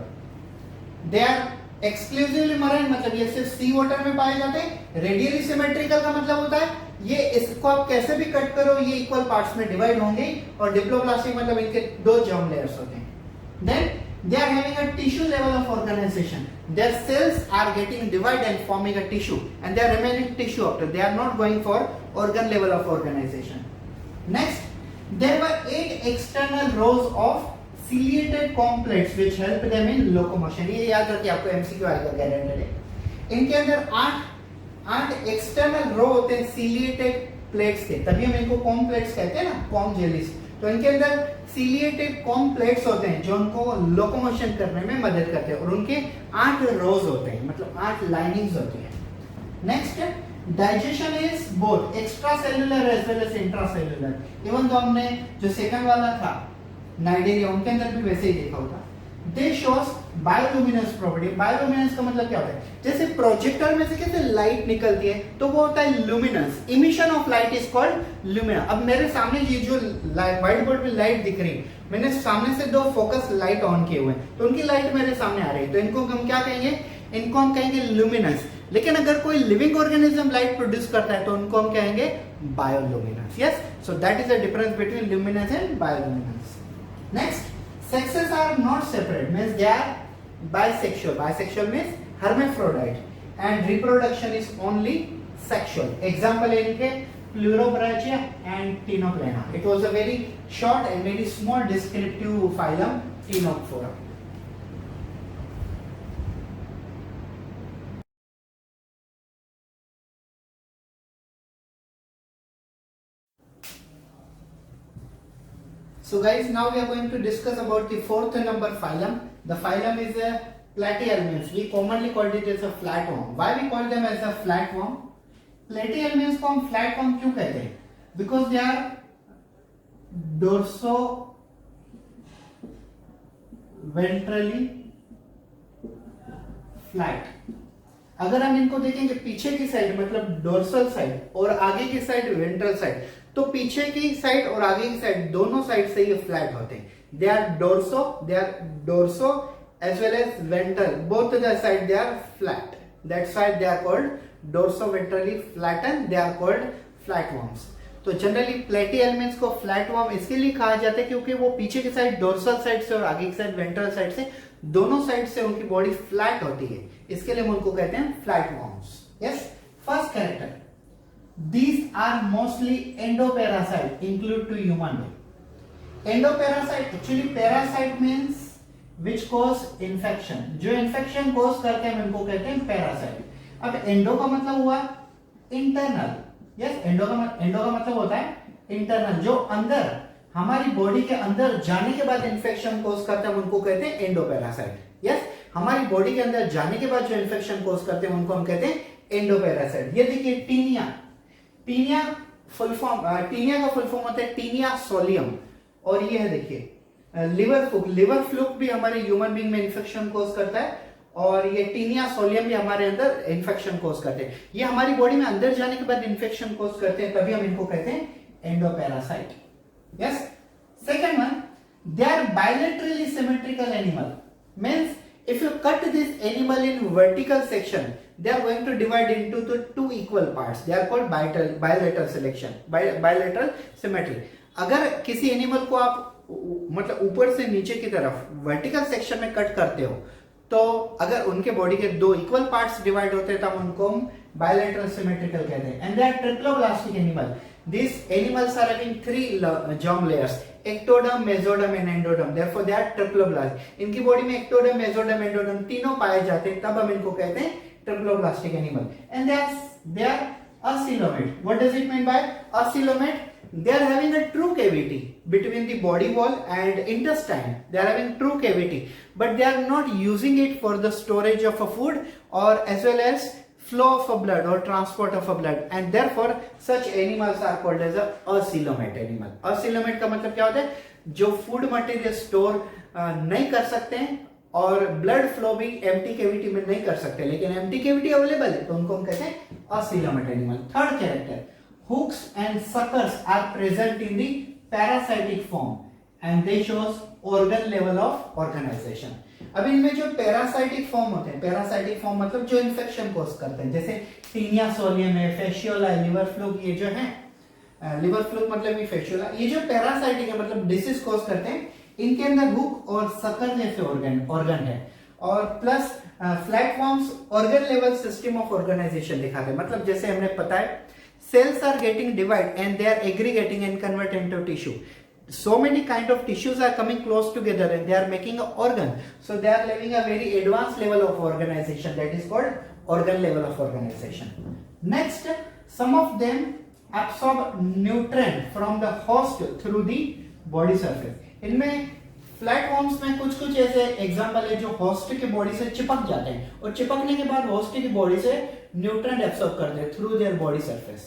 They are exclusively marine, मतलब ये सिर्फ सी वाटर में पाए जाते हैं। रेडियली सिमेट्रिकल का मतलब होता है ये इसको आप कैसे भी कट करो ये इक्वल पार्ट्स में डिवाइड होंगे, और डिप्लोप्लास्टिक मतलब इनके दो जर्म लेयर्स होते हैं। Then they are having a tissue level of organization. Their cells are getting divided and forming a tissue, and they are remaining tissue after. They are not going for organ level of organization. Next, there were 8 external rows of ciliated comb plates which help them in locomotion. ये याद रखिए, आपको MCQ आएगा guaranteed है। इनके अंदर 8 external रो होते हैं ciliated plates के, तभी हम इनको comb plates कहते हैं ना, comb jellies। तो इनके अंदर सीलिएटेड कॉम प्लेट्स होते हैं जो उनको लोकोमोशन करने में मदद करते हैं, और उनके 8 रोज होते हैं, मतलब 8 लाइनिंग्स होती हैं। Next, digestion is both extra cellular as well as intra cellular. Even तो हमने जो सेकंड वाला था नाइडेरिया, उनके अंदर भी वैसे ही देखा होगा। दे शोस बायोलुमिनेंस प्रॉपर्टी। बायोलुमिनेंस का मतलब क्या होता है? जैसे प्रोजेक्टर में से कैसे लाइट निकलती है तो वो होता है luminescence. Emission of light is called lumina. अब मेरे सामने ये जो व्हाइट बोर्ड पे लाइट दिख रही है, मैंने सामने से 2 फोकस लाइट ऑन किए हुए हैं, तो उनकी लाइट मेरे सामने आ रही है, तो इनको हम क्या कहेंगे? इनको हम कहेंगे लुमिनेंस। लेकिन अगर कोई लिविंग ऑर्गेनिज्म लाइट प्रोड्यूस करता है तो उनको हम कहेंगे bioluminescence. Yes, so that is the difference between luminescence and bioluminescence. Next, sexes are not separate, means they are bisexual. Bisexual means hermaphrodite, and reproduction is only sexual. Example है इनके Pleurobrachia and Ctenoplana. It was a very short and very small descriptive phylum, Ctenophora. So guys, now we are going to discuss about the fourth number phylum. The phylum is a platyhelminths. We commonly called it as a flatworm. Why we call them as a flatworm? Platyhelminths को हम flatworm क्यों कहते हैं? Because they are dorso-ventrally flat. अगर हम इनको देखेंगे पीछे की साइड मतलब डोर्सल साइड और आगे की साइड वेंट्रल साइड, तो पीछे की साइड और आगे की साइड दोनों साइड से ये फ्लैट होते हैं. They are dorso as well as ventral, both the side they are flat. That's why they are called dorso ventrally flatten. They are called flatworms. तो जनरली प्लेटीहेल्मिन्थ्स को फ्लैटवर्म इसके लिए कहा जाता है क्योंकि वो पीछे की साइड डोर्सल साइड से और आगे की साइड वेंट्रल साइड से दोनों साइड से उनकी बॉडी फ्लैट होती है, इसके लिए हम उनको कहते हैं flatworms. Yes. First character, these are mostly endoparasite include to human being. Endoparasite actually parasite means which cause infection. जो infection cause करते हैं उनको कहते हैं parasite. अब endo का मतलब हुआ internal. Yes, endo का मतलब होता है internal, जो अंदर हमारी बॉडी के अंदर जाने के बाद इन्फेक्शन कोज करते हैं उनको कहते हैं एंडोपैरासाइट. यस, हमारी बॉडी के अंदर जाने के बाद जो इन्फेक्शन कोज करते हैं उनको हम कहते हैं एंडोपैरासाइट. ये देखिए टीनिया का फुल फॉर्म होता है टीनिया सोलियम. और ये है देखिए लिवर फ्लूक भी हमारे ह्यूमन बीइंग में इन्फेक्शन कोज करता है और ये टीनिया सोलियम भी हमारे अंदर इन्फेक्शन कोज करते हैं. ये हमारी बॉडी में अंदर जाने के बाद इन्फेक्शन कोज करते हैं, तभी हम इनको कहते हैं endoparasite. Yes. Second one, they are bilaterally symmetrical animal. Means if you cut this animal in vertical section, they are going to divide into the two equal parts. They are called bilateral symmetry. अगर किसी animal को आप मतलब ऊपर से नीचे की तरफ वर्टिकल सेक्शन में कट करते हो, तो अगर उनके बॉडी के दो इक्वल पार्ट्स डिवाइड होते हैं तो हम उनको bilateral symmetrical कहते हैं. And they are triploblastic animal. These animals are having three germ layers: ectoderm, mesoderm and endoderm. Therefore, they are triploblastic. इनकी बॉडी में ectoderm, mesoderm, endoderm तीनों पाए जाते हैं, तब हम इनको कहते हैं triploblastic animal. And they are acoelomate. What does it mean by acoelomate? They are having a true cavity between the body wall and intestine. They are having true cavity, but they are not using it for the storage of a food or as well as flow of a blood or transport of a blood, and therefore such animals are called as a acoelomate animal. Acoelomate का मतलब क्या होता है? जो food material store नहीं कर सकते हैं और ब्लड फ्लो भी एम्प्टी कैविटी में नहीं कर सकते, लेकिन एम्प्टी कैविटी अवेलेबल है, तो उनको हम कहते हैं acoelomate animal. Third character, hooks and suckers are present in the parasitic form and they shows organ level of organization. अब इनमें जो पैरासाइटिक फॉर्म होते हैं, पैरासाइटिक फॉर्म मतलब जो इन्फेक्शन कोज करते हैं, जैसे टीनिया सोलियम है, फेशियोला, लिवर फ्लूक, ये जो है लिवर फ्लूक मतलब ये फेशियोला, ये जो पैरासाइटिक है मतलब डिसीज कोज करते हैं, इनके अंदर हुक और सकर जैसे ऑर्गन है. और plus flatworms organ level system of organisation दिखाते हैं. मतलब जैसे हमने पता है cells are getting divided and they are aggregating and convert into tissue. So many kind of tissues are coming close together and they are making an organ. So they are living a very advanced level of organization, that is called organ level of organization. Next, some of them absorb nutrient from the host through the body surface. इनमें flatworms में कुछ ऐसे example है जो host की body से चिपक जाते हैं और चिपकने के बाद होस्ट की बॉडी से न्यूट्रिएंट एब्सॉर्ब करते हैं through their body surface.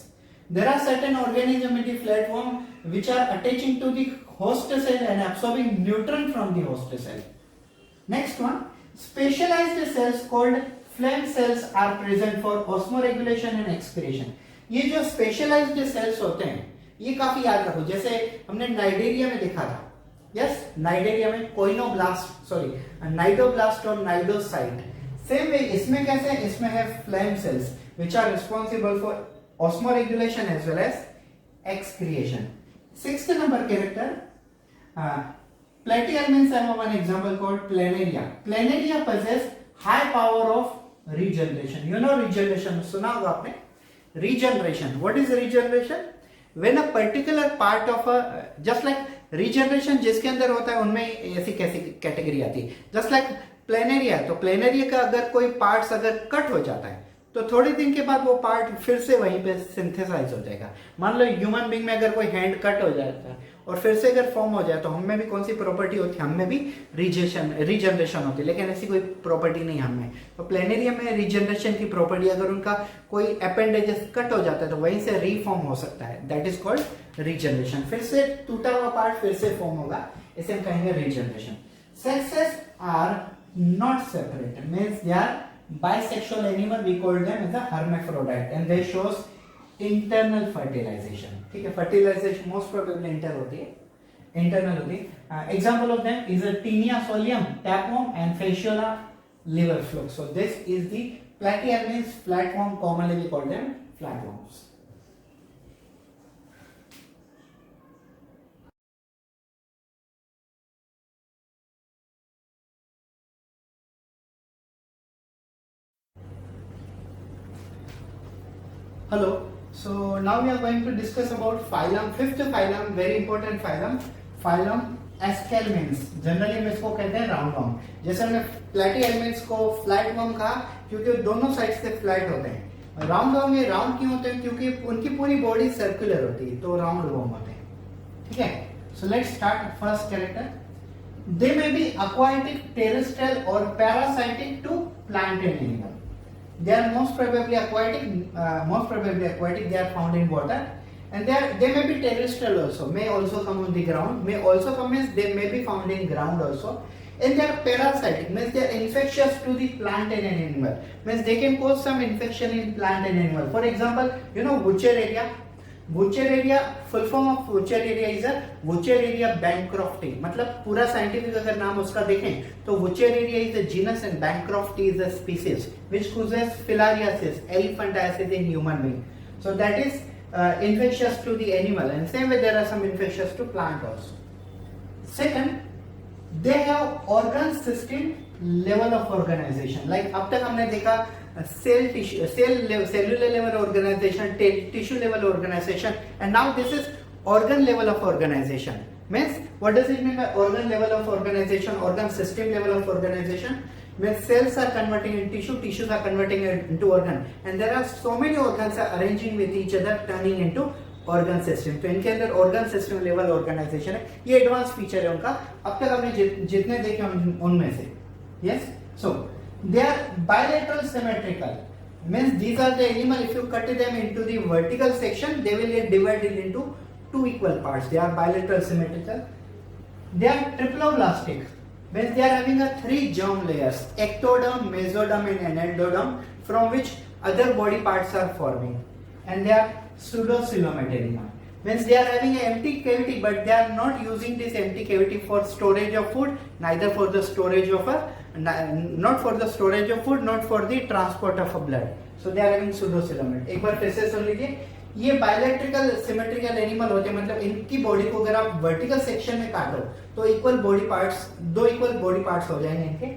There are certain organisms in the flatworm which are attaching to the host cell and absorbing nutrient from the host cell. Next one, specialized cells called phlegm cells are present for osmoregulation and excretion. ये जो specialized cells होते हैं ये काफी याद रखो. जैसे हमने नाइडेरिया में देखा था, यस, नाइडेरिया में नाइडोब्लास्ट और नाइडोसाइट. सेम वे इसमें कैसे है, इसमें है flame cells which are responsible for osmoregulation as well as excretion. Sixth number character, platyhelminths have one example called planaria. Planaria possess high power of regeneration. You know regeneration, सुना होगा आपने. Regeneration. What is regeneration? When a particular part of a, just like regeneration जिसके अंदर होता है उनमें ऐसी कैसी कैटेगरी आती है. Just like प्लेनेरिया, तो प्लेनेरिया का अगर कोई पार्ट्स अगर कट हो जाता है तो थोड़े दिन के बाद वो पार्ट फिर से वहीं पे सिंथेसाइज हो जाएगा. मान लो ह्यूमन बीइंग में अगर कोई हैंड कट हो जाता है और फिर से अगर फॉर्म हो जाए तो हम में भी कौन सी प्रॉपर्टी होती है, हम में भी रीजनरेशन होती है, लेकिन ऐसी कोई प्रॉपर्टी नहीं हम में। तो प्लेनेरियम में रीजनरेशन की प्रॉपर्टी, अगर उनका कोई अपेंडेजेस कट हो जाता है तो वहीं से रीफॉर्म हो सकता है, दैट इज कॉल्ड रीजनरेशन। फिर से टूटा हुआ पार्ट फिर से फॉर्म होगा, इसे हम कहेंगे regeneration. Sexes are not separate, means they are bisexual animal, we call them as a hermaphrodite and they shows internal fertilization, ठीक है। fertilization most probably internal होती है। example of them is a Taenia solium, tapeworm and Fasciola liver flux. So this is the platyhelminths, flatworm, commonly we call them flatworms. Hello. So now we are going to discuss about phylum, fifth phylum, very important phylum, phylum Aschelminths. Generally हम इसको कहते हैं roundworm. जैसे हमने प्लेटीहेल्मिन्थ्स को flatworm कहा क्योंकि दोनों साइड से फ्लैट होते हैं। राउंडवर्म ये राउंड क्यों होते हैं, क्योंकि उनकी पूरी बॉडी सर्कुलर होती है, तो राउंडवर्म होते हैं, ठीक है। So let's start first character. They may be aquatic, terrestrial or parasitic to plant and animal. They are most probably aquatic. They are found in water, and they may be terrestrial also. May also come on the ground. May also come means they may be found in ground also. And they are parasitic, means they are infectious to the plant and an animal. Means they can cause some infection in plant and animal. For example, you know Wuchereria. Wuchereria, full form of Wuchereria is a Wuchereria bancrofti. मतलब पूरा scientific अगर नाम उसका देखें तो Wuchereria is a genus and Bancrofti is a species which causes filariasis, elephantiasis in human being. So that is infectious to the animal, and same way there are some infectious to plant also. Second, they have organ system level of organization. Like अब तक हमने देखा cell tissue, cellular level organization, tissue level organization, and now this is organ level of organization. Means what does it mean by organ level of organization, organ system level of organization? Means cells are converting in tissue, tissues are converting into organ, and there are so many organs are arranging with each other, turning into organ system. तो इनके अंदर organ system level organization है, ये advanced feature है उनका। अब तक हमने जितने देखे उनमें से, yes, so they are bilateral symmetrical, means these are the animal, if you cut them into the vertical section they will get divided into two equal parts. They are bilateral symmetrical. They are triploblastic, means they are having a three germ layers, ectoderm, mesoderm and endoderm, from which other body parts are forming, and they are pseudocoelomate animal, means they are having an empty cavity, but they are not using this empty cavity for storage of food, neither for the storage of not for the storage of food, not for the transport of a blood. So they are having pseudocoelomate. एक बार फिर से सुन लीजिए, ये बायोलैट्रिकल symmetrical animal होते हैं, मतलब इनकी body को अगर आप वर्टिकल सेक्शन में काटो तो दो इक्वल बॉडी पार्ट्स हो जाएंगे इनके।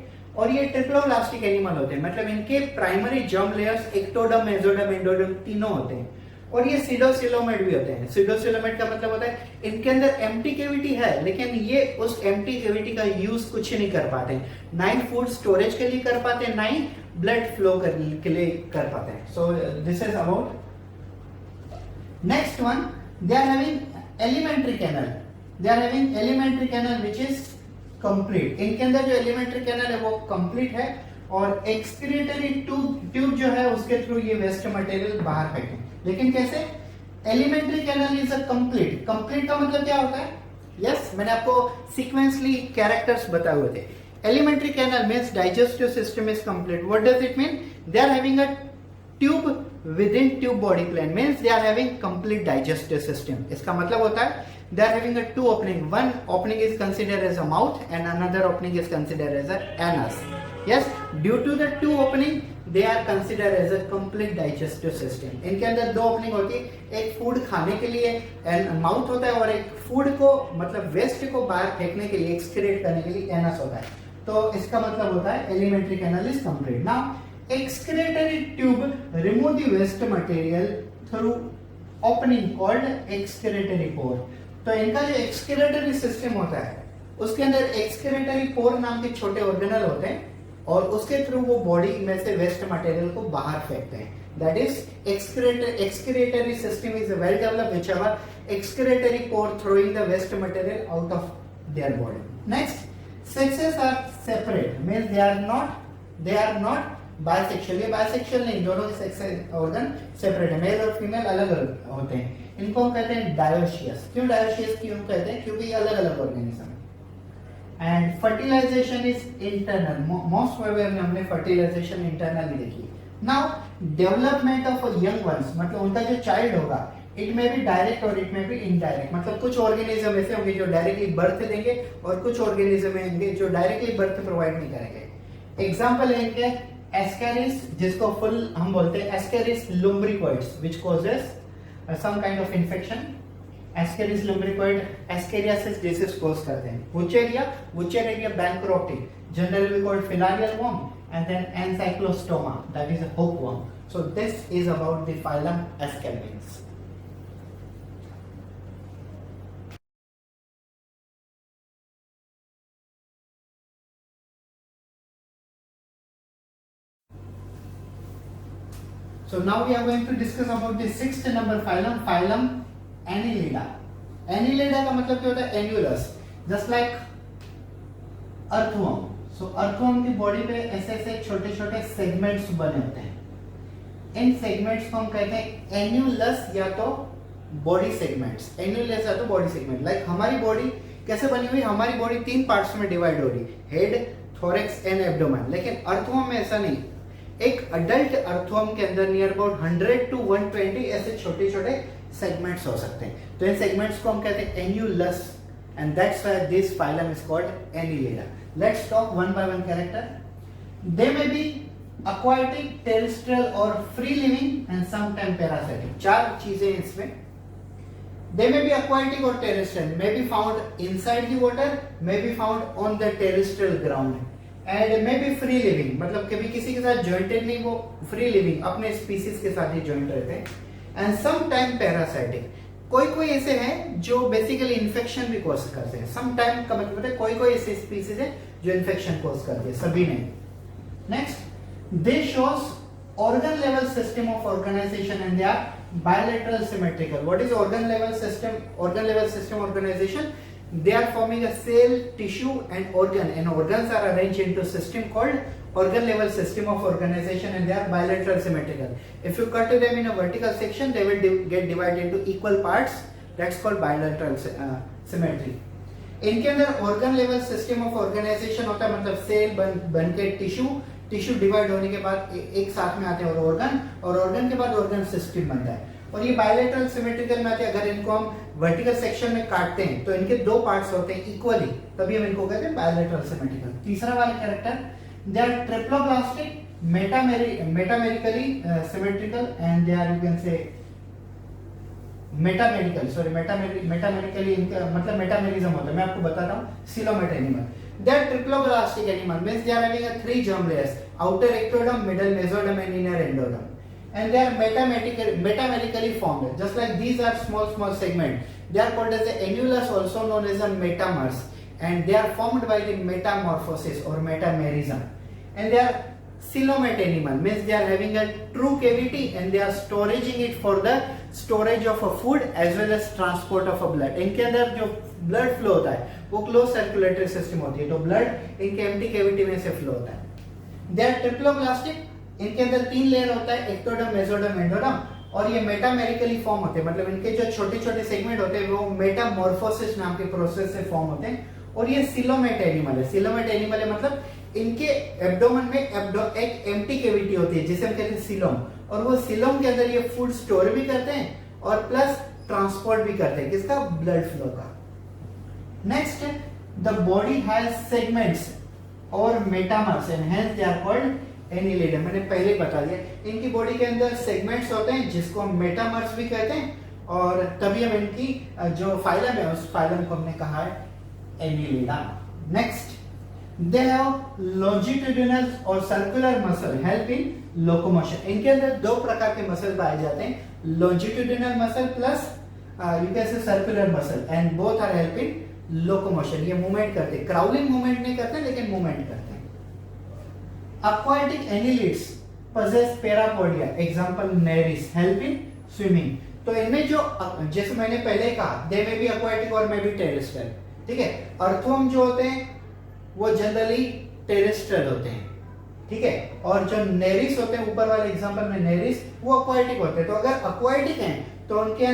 और ये ट्रिप्लोब्लास्टिक एनिमल होते हैं, मतलब इनके primary germ layers ectoderm, mesoderm, endoderm तीनों होते हैं। और ये सीडोसिलोमेट भी होते हैं। सीडोसिलोमेट का मतलब होता है इनके अंदर एम्प्टी कैविटी है, लेकिन ये उस एम्प्टी कैविटी का यूज कुछ नहीं कर पाते, ना ही फूड स्टोरेज के लिए कर पाते हैं, ना ही ब्लड फ्लो के लिए कर पाते हैं। So this is about next one. They are having elementary canal. They are having elementary canal which is complete. इनके अंदर जो एलिमेंट्री कैनल है वो कंप्लीट है, और एक्सक्रीटरी ट्यूब जो है उसके थ्रू ये वेस्ट मटेरियल बाहर फेंकें। लेकिन कैसे? Elementary canal is a complete. Complete का मतलब क्या होता है? यस, मैंने आपको सीक्वेंसली कैरेक्टर्स बताए हुए थे। Elementary canal means digestive system is complete. What does it mean? They are having a tube within tube body plan, means they are having complete digestive system. इसका मतलब होता है they are having a two opening, one opening is considered as a mouth and another opening is considered as a anus. Yes, due to the two opening, they are considered as a complete digestive system. इनके अंदर दो opening होती है, एक food खाने के लिए mouth होता है, और एक फूड को मतलब वेस्ट को बाहर फेंकने के लिए, एक्सक्रीट करने के लिए एनस होता है। तो इसका मतलब होता है elementary canal is complete. Now excretory tube remove the waste material through opening called excretory pore. तो इनका जो एक्सक्रीटरी सिस्टम होता है उसके अंदर एक्सक्रीटरी पोर नाम के छोटे ऑर्गेनल होते हैं, और उसके थ्रू वो बॉडी में से वेस्ट मटेरियल को बाहर फेंकते हैं। That is excretory system is well developed, whichever excretory pore throwing the waste material out of their body. Next, sexes are separate, means they are not bisexual. ये bisexual नहीं, दोनों के sex organ separate है, mail और female अलग अलग होते हैं. इनको हम कहते हैं dioecious. क्यों dioecious क्यों कहते हैं? क्योंकि ये अलग अलग ऑर्गेनिज्म है. And fertilisation is internal. Most probably हमने फर्टिलाइजेशन इंटरनली देखी. Now development of young ones, मतलब उनका जो चाइल्ड होगा, इट में भी डायरेक्ट और इट में भी इनडायरेक्ट. मतलब कुछ ऑर्गेनिज्म ऐसे होंगे जो डायरेक्टली बर्थ देंगे और कुछ ऑर्गेनिज्म होंगे जो डायरेक्टली बर्थ प्रोवाइड नहीं करेंगे. एग्जांपल है इनके एस्केरिस, जिसको फुल हम बोलते हैं Ascaris lumbricoides, which causes some kind of infection. Ascaris lumbricoid ascariasis disease cause करते हैं. Wuchereria bancrofti, generally called filarial worm, and then Encyclostoma, that is a hookworm. So this is about the phylum Ascarians. So now we are going to discuss about the sixth number phylum, phylum Annelida. Annelida का मतलब क्या होता है? Annulus, just like earthworm. So earthworm की body पे ऐसे ऐसे छोटे छोटे सेगमेंट्स बने होते हैं. इन सेगमेंट्स को हम कहते हैं एन्यूलस या तो बॉडी सेगमेंट्स. एन्यूलस या तो बॉडी सेगमेंट. लाइक हमारी बॉडी कैसे बनी हुई? हमारी बॉडी 3 पार्ट्स में डिवाइड हो रही है, हेड, थोरैक्स एंड एब्डोमेन. लेकिन अर्थवर्म में ऐसा नहीं. एक अडल्ट अर्थवर्म के अंदर नियर अबाउट 100 to 120 ऐसे छोटे छोटे सेगमेंट्स हो सकते हैं. तो इन सेगमेंट्स को हम कहते हैं annulus, and that's why this phylum is called Annelida. Let's talk one by one character. They may be aquatic, terrestrial or free living and sometimes parasitic. 4 चीजें इसमें. They may be aquatic or terrestrial, may be found inside the water, may be found on the terrestrial ground, and may be free living. मतलब कभी किसी के साथ jointed नहीं, वो free living अपने species के साथ ही joint रहते हैं. And sometimes parasitic. कोई कोई ऐसे हैं जो बेसिकली इन्फेक्शन भी कॉज करते हैं. सम टाइम का मतलब है कोई कोई ऐसे स्पीसीज है जो इन्फेक्शन कॉज करते हैं, सभी नहीं. Next, they shows organ level system of organization and they are bilateral symmetrical. What is organ level system? Organ level system organization, they are forming a cell, tissue and organ, and organs are arranged into system called organ level system of organization and they are bilateral symmetrical. If you cut them in a vertical section, they will get divided into equal parts. That's called bilateral symmetry. इनके अंदर organ level system of organization होता है, मतलब cell बन के tissue divide होने के बाद एक साथ में आते हैं और ऑर्गन के बाद ऑर्गन सिस्टम बनता है. और ये बायलैटरल सिमेट्रिकल में आते हैं. अगर इनको हम वर्टिकल सेक्शन में काटते हैं तो इनके 2 पार्ट्स होते हैं इक्वली, तभी हम इनको कहते हैं बायलैटरल सिमेट्रिकल. तीसरा वाला character, they are triploblastic, metamerically symmetrical and they are, you can say, metamerically इनका मतलब मेटामेरिज्म होता है. मैं आपको बताता हूँ. Coelomate animal, they are triploblastic animal, means they are having a 3 germ layers, outer ectoderm, middle mesoderm and inner endoderm, and they are metamerically formed. Just like these are small segments, they are called as the annulus, also known as a metamers, and they are formed by the metamorphosis or metamerism. And they are coelomate animal, means they are having a true cavity and they are storing it for the storage of a food as well as transport of a blood. इनके अंदर जो blood flow होता है वो close circulatory system होती है, तो blood इनके एम्प्टी कैविटी में से फ्लो होता है. They are triploblastic, इनके अंदर 3 लेयर होता है, एक्टोडर्म, मेसोडर्म, एंडोडर्म, और ये मेटामेरिकली फॉर्म होते हैं. मतलब इनके जो छोटे छोटे सेगमेंट होते हैं वो मेटामॉर्फोसिस नाम के प्रोसेस से फॉर्म होते हैं. और ये सिलोमेट एनिमल है. सिलोमेट एनिमल है मतलब इनके एब्डोमेन में एक एम्प्टी कैविटी होती है जिसे हम कहते हैं सिलोम, और वो सिलोम के अंदर ये फूड स्टोर भी करते हैं और प्लस ट्रांसपोर्ट भी करते हैं. किसका? ब्लड फ्लो का. Next, the body has segments और metamers and hence they are called Annelida. मैंने पहले बता दिया, इनकी बॉडी के अंदर सेगमेंट्स होते हैं जिसको हम मेटामर्स भी कहते हैं, और तभी हम इनकी जो फाइलम है उस फाइलम को हमने कहा है Annelida. Next, they have longitudinal और circular muscle help in locomotion. इनके अंदर 2 प्रकार के मसल पाए जाते हैं, longitudinal muscle plus you can say circular muscle, and both are help in locomotion. ये मूवमेंट करते हैं, क्राउलिंग मूवमेंट नहीं करते लेकिन मूवमेंट करते हैं. aquatic annelids possess parapodia, example Nereis, help in swimming. तो इनमें जो जैसे मैंने पहले कहा दे में भी एक्वाटिक और में भी टेरेस्ट्रियल, ठीक है। अर्थवर्म जो होते हैं वो जनरली टेरेस्ट्रियल होते हैं, ठीक है। और जो नेरिस होते हैं, ऊपर वाले एग्जांपल में नेरिस, वो एक्वाटिक होते हैं। तो अगर एक्वाटिक हैं तो उनके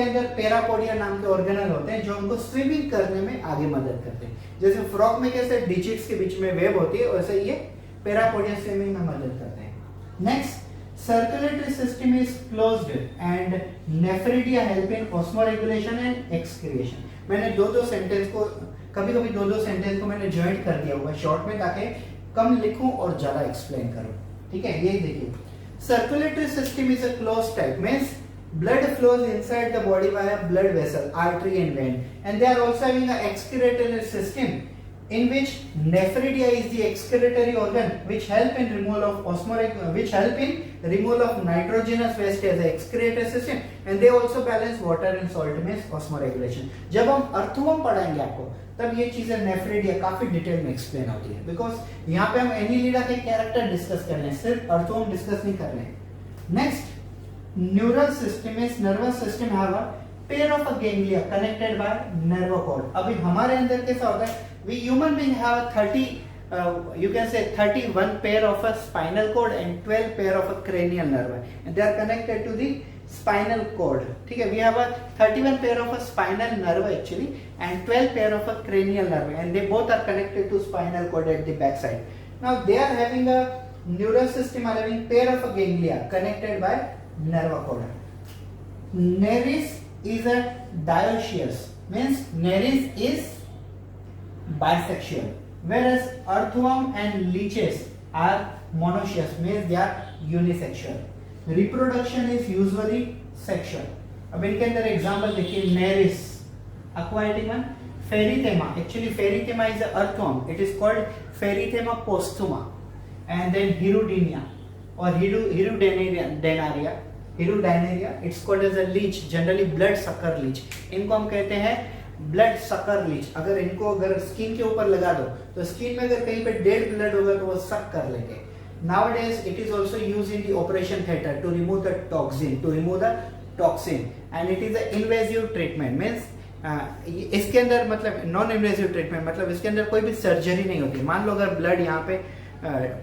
अंदर पैरापोडिया नाम के ऑर्गेनल होते हैं जो उनको स्विमिंग करने में आगे मदद करते हैं। जैसे फ्रॉग में कैसे डिजिट्स के बीच में वेब होती है, वैसे ये पैरापोडिया स्विमिंग में मदद करते हैं। Next, circulatory system is closed and nephridia help in osmoregulation and excretion। मैंने दो सेंटेंस को कभी-कभी दो सेंटेंस को मैंने जॉइंट कर दिया हुआ शॉर्ट में ताकि कम लिखूं और ज्यादा एक्सप्लेन करूं, ठीक है। ये देखिए, circulatory system is a closed type, means blood flows inside the body via blood vessel, artery and vein, and they are also having an excretory system in which nephridia is the excretory organ which help in removal of nitrogenous waste as a excretory system, and they also balance water and salt में osmoregulation। जब हम earthworm पढ़ाएंगे आपको तब ये चीजें nephridia काफी detail में एक्सप्लेन होती है, बिकॉज यहाँ पे हम एनिलिडा के कैरेक्टर डिस्कस कर रहे हैं, सिर्फ अर्थवर्म डिस्कस नहीं कर रहे हैं। Next, neural system is nervous system have a pair of a ganglia connected by nerve cord. अभी हमारे अंदर कैसा होता है, we human being have 31 pair of a spinal cord and 12 pair of a cranial nerve, and they are connected to the spinal cord, ठीक है। we have a 31 pair of a spinal nerve actually and 12 pair of a cranial nerve, and they both are connected to spinal cord at the back side. Now they are having a neural system, are having pair of a ganglia connected by nerve cord. Nares is a dioecious, means nares is bisexual, whereas earthworm and leeches are monoecious, means they are unisexual. Reproduction is usually sexual। अब इनके अंदर example देखिए, Nereis aquatic one, Pheretima, actually Pheretima is a earthworm, it is called Pheretima posthuma, and then hirudinia or hirudenaria, it's called as a leech, generally blood sucker leech। इनको हम कहते हैं blood sucker Leach. अगर skin के ऊपर लगा दो तो स्किन में अगर कहीं पे डेड ब्लड होगा तो वो सक कर लेंगे। Nowadays it is also used in the operation theater to remove the toxin, and it is an invasive treatment, means इसके अंदर मतलब नॉन इन्वेजिव ट्रीटमेंट, मतलब इसके अंदर कोई भी सर्जरी नहीं होती। मान लो अगर ब्लड यहाँ पे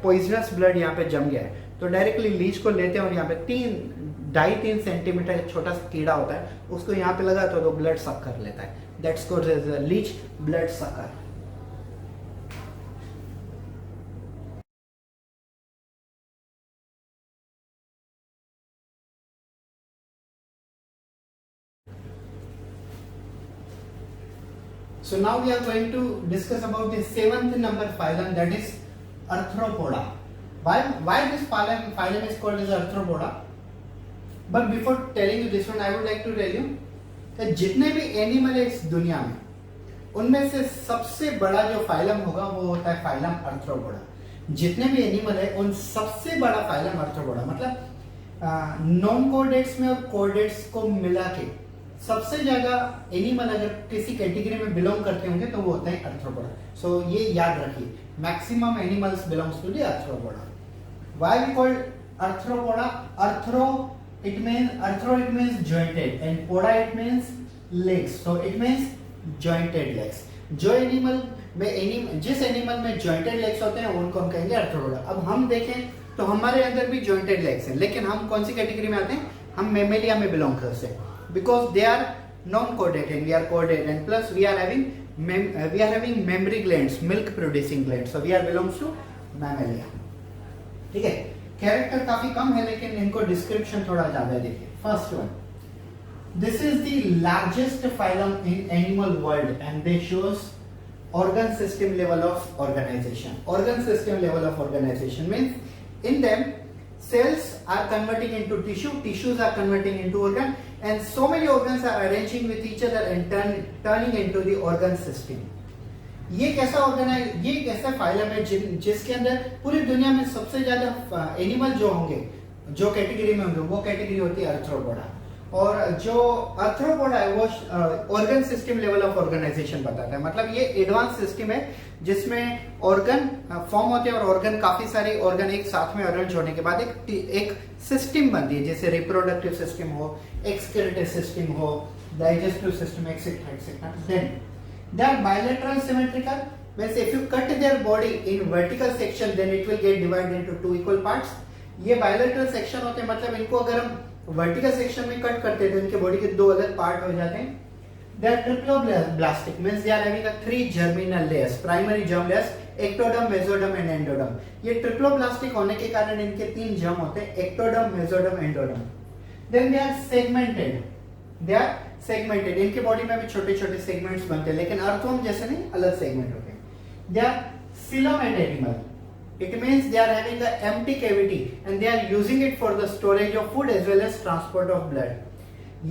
पॉइजनस ब्लड यहाँ पे जम गया है तो डायरेक्टली लीच को लेते हैं और यहाँ पे 2.5-3 सेंटीमीटर छोटा सा कीड़ा होता है, उसको यहाँ पे लगा तो ब्लड सक कर लेता है। That's called as a leech blood sucker। So now we are going to discuss about the 7th number phylum, that is Arthropoda। Why this phylum is called as Arthropoda? But before telling you this one, I would like to tell you कि जितने भी animal है इस दुनिया में उनमें से सबसे बड़ा जो फाइलम होगा वो होता है फाइलम अर्थ्रोपोडा। जितने भी एनिमल है उन सबसे बड़ा फाइलम अर्थ्रोपोडा, मतलब नॉन कोर्डेट्स में और कोर्डेट्स को मिला के सबसे ज्यादा एनिमल अगर किसी कैटेगरी में बिलोंग करते होंगे तो वो होता है अर्थ्रोपोडा। सो ये याद रखिए, maximum animals belongs to the Arthropoda. Why we called Arthropoda? It means jointed, and poda it means legs, so it means jointed legs। जो एनिमल में जिस एनिमल में jointed legs होते हैं उनको हम कहेंगे अर्थ्रोपोडा। अब हम देखें तो हमारे अंदर भी jointed legs हैं, लेकिन हम कौन सी कैटेगरी में आते हैं? हम मेमेलिया में बिलोंग करते हैं, because they are non-chordate and we are chordate, and plus we are having mammary glands, milk producing glands, so we are belongs to mammalia, ठीक है। कैरेक्टर काफी कम है लेकिन इनको डिस्क्रिप्शन थोड़ा ज्यादा देखिए। First one, this is the largest phylum in animal world and they shows organ system level of organization। Organ system level of organization means in them cells are converting into tissue, tissues are converting into organ, and so many organs are arranging with each other and turning into the organ system। ये कैसा organ है, ये एक ऐसा phylum है जिसके अंदर पूरी दुनिया में सबसे ज्यादा एनिमल जो होंगे, जो कैटेगरी में होंगे, वो कैटेगरी होती है अर्थ्रोपोडा। और जो आर्थ्रोपोडा है वो organ system level of organisation बताता है, मतलब ये एडवांस सिस्टम है जिसमें ऑर्गन फॉर्म होते हैं और ऑर्गन काफी सारे ऑर्गन एक साथ में अरेंज होने के बाद एक सिस्टम बनती है, जैसे रिप्रोडक्टिव सिस्टम हो, एक्सक्रीटिव सिस्टम हो, digestive system etcetera etcetera. Then they are bilateral symmetrical, means if you cut their body in vertical section then it will get divided into two equal parts. ये bilateral section होते हैं, मतलब इनको अगर हम vertical section में cut करते हैं तो इनके बॉडी के दो अलग पार्ट हो जाते हैं. They are triploblastic, means they are having a three germinal layers, primary germ layers, ectoderm, mesoderm and endoderm. ये ट्रिप्लोब्लास्टिक होने के कारण इनके तीन जर्म होते हैं, ectoderm, mesoderm, endoderm. Then they are segmented. They are segmented. इनके बॉडी में भी छोटे छोटे सेगमेंट्स बनते हैं, लेकिन अर्थवर्म जैसे नहीं, अलग सेगमेंट होते हैं. They are coelomate animal. It means they are having an empty cavity and they are using it for the storage of food as well as transport of blood.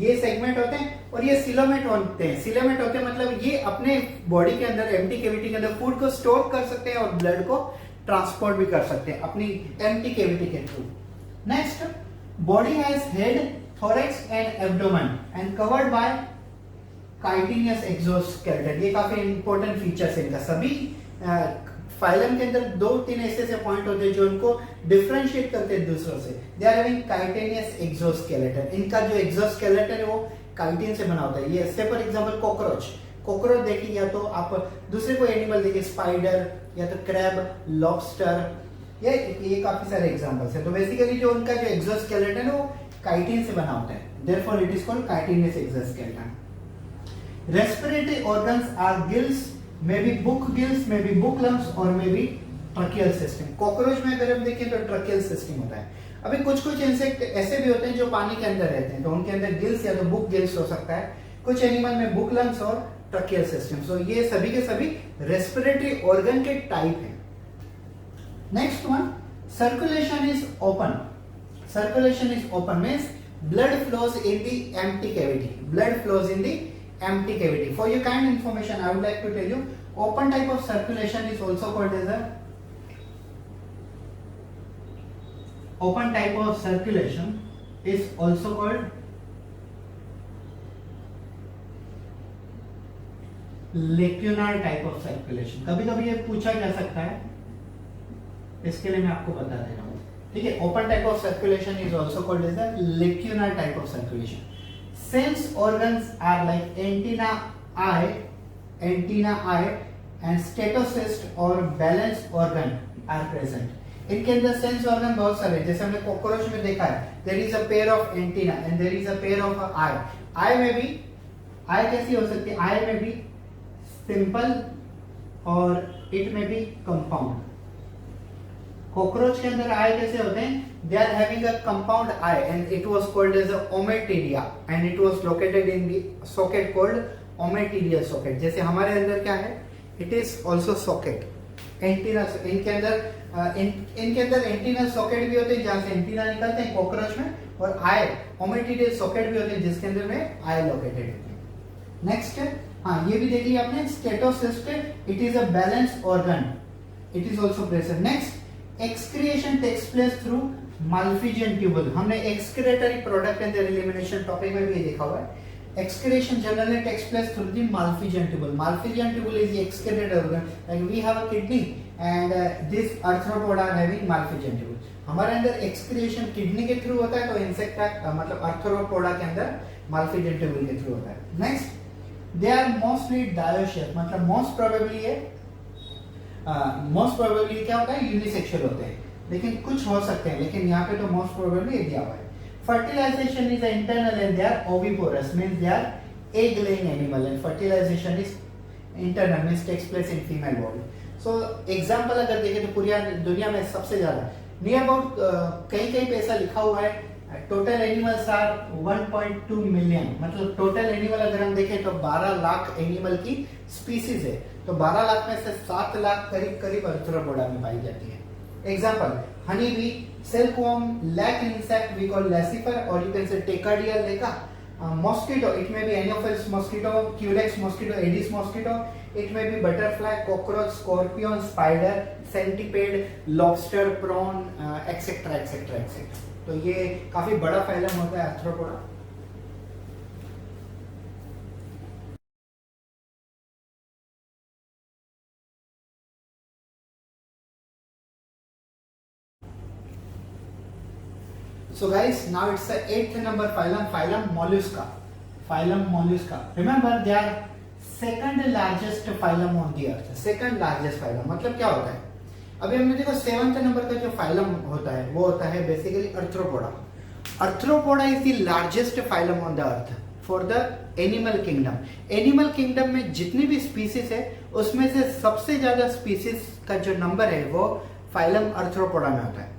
ये segment होते हैं और ये सिलोमेट होते हैं. Coelomate होते हैं मतलब ये अपने बॉडी के अंदर एम्प्टी कैविटी के अंदर फूड को स्टोर कर सकते हैं और ब्लड को ट्रांसपोर्ट भी कर सकते हैं अपनी एम्प्टी कैविटी के through. Next, body has head, thorax and abdomen and covered by chitinous exoskeleton. ये काफी इंपॉर्टेंट फीचर्स है इनका. सभी फाइलम के अंदर दो तीन ऐसे पॉइंट होते हैं जो उनको डिफरेंशिएट करते हैं दूसरों से. They are having chitinous exoskeleton. इनका जो एक्सोस्केलेटन है वो काइटिन से बना होता है. ये से फॉर एग्जांपल कॉकरोच देखिए, या तो आप दूसरे कोई एनिमल देखिए, स्पाइडर या तो क्रैब, लॉबस्टर, ये काफी सारे एग्जांपल्स हैं. तो बेसिकली जो उनका जो एक्सोस्केलेटन है वो काइटिन से बना होता है. Therefore it is called chitinous exoskeleton. Respiratory organs are gills, maybe book gills, maybe book lungs or maybe tracheal system. Cockroach में अगर हम देखें तो ट्रकियल सिस्टम होता है. अभी कुछ इंसेक्ट ऐसे भी होते हैं जो पानी के अंदर रहते हैं, तो उनके अंदर गिल्स या तो बुक गिल्स हो सकता है. कुछ एनिमल में बुक लंग्स और ट्रकियल सिस्टम. सो ये सभी के सभी रेस्पिरेटरी ऑर्गन के टाइप हैं. Next one, circulation is open. Circulation is open means blood flows in the empty cavity. Blood flows in the empty cavity. For your kind information, I would like to tell you, open type of circulation is also called as a open type of circulation is also called lacunar type of circulation. कभी कभी ये पूछा जा सकता है, इसके लिए मैं आपको बता दे रहा हूँ. ठीक है, open type of circulation is also called as the lacunar type of circulation. Sense organs are like antenna eye and statocyst और बैलेंस ऑर्गन आर प्रेजेंट. इनके अंदर सेंस ऑर्गन बहुत सारे, जैसे हमने कॉकरोच में देखा है, there is a pair of antenna and there is a pair of eye. Eye में भी, आई कैसी हो सकती है, आई में भी सिंपल और इट में भी कंपाउंड. कॉकरोच के अंदर आई कैसे होते हैं, they are having a compound eye and it was called as a ommatidia and it was located in the socket called ommatidial socket. जैसे हमारे अंदर क्या है, it is also socket. Antenna, इनके अंदर एंटीना सॉकेट भी होते हैं जहां से एंटीना निकलते हैं कॉकरोच में, और आई ओमेटिडियल सॉकेट भी होते हैं जिसके अंदर में आई लोकेटेड होते हैं. नेक्स्ट, हाँ ये भी देख लिया आपने, statocyst, it is a balance organ, it is also present. Next, excretion takes place through Malpighian tubule. हमने excretory product and their elimination topic में भी ये देखा हुआ है. Excretion generally takes place through the Malpighian tubule. Malpighian tubule is the excretory organ. Like we have a kidney and this arthropoda are having Malpighian tubule. हमारे अंदर excretion kidney के through होता है, तो insect मतलब arthropoda के अंदर Malpighian tubule के थ्रू होता है. Next, they are mostly dioecious, मतलब most probably ये मोस्ट प्रोबेबली क्या होता है, यूनिसेक्सुअल होते हैं, लेकिन कुछ हो सकते हैं, लेकिन यहाँ पे तो मोस्ट प्रोबेबली ये दिया हुआ है. Fertilisation is internal and they are oviparous, means they are egg laying animal and fertilisation is internal, means takes place in female body. So example अगर देखें तो पूरी दुनिया में सबसे ज्यादा नियर अबाउट कहीं पे ऐसा लिखा हुआ है, टोटल एनिमल्स आर 1.2 मिलियन. मतलब टोटल एनिमल अगर हम देखें तो 12 लाख एनिमल की स्पीसीज है, तो 12 लाख में से 7 लाख करीब आर्थ्रोपोडा में पाई जाती है. Example, honey bee, silkworm, lac insect we call Laccifer, और you can say Tachardia lacca. Mosquito, it may be Anopheles mosquito, Culex mosquito, Aedes mosquito, it may be butterfly, cockroach, scorpion, spider, centipede, lobster, prawn etcetera etcetera etcetera. तो ये काफी बड़ा phylum होता है Arthropoda. So guys, now it's the 8th number phylum, phylum Mollusca. Phylum Mollusca. Remember, they are second largest phylum on the earth. Second largest phylum. मतलब क्या होता है? अभी हमने देखो 7th नंबर का जो phylum होता है वो होता है basically Arthropoda. Arthropoda is the largest phylum on the earth for the animal kingdom. Animal kingdom में जितनी भी species है उसमें से सबसे ज्यादा species का जो नंबर है वो phylum Arthropoda में होता है.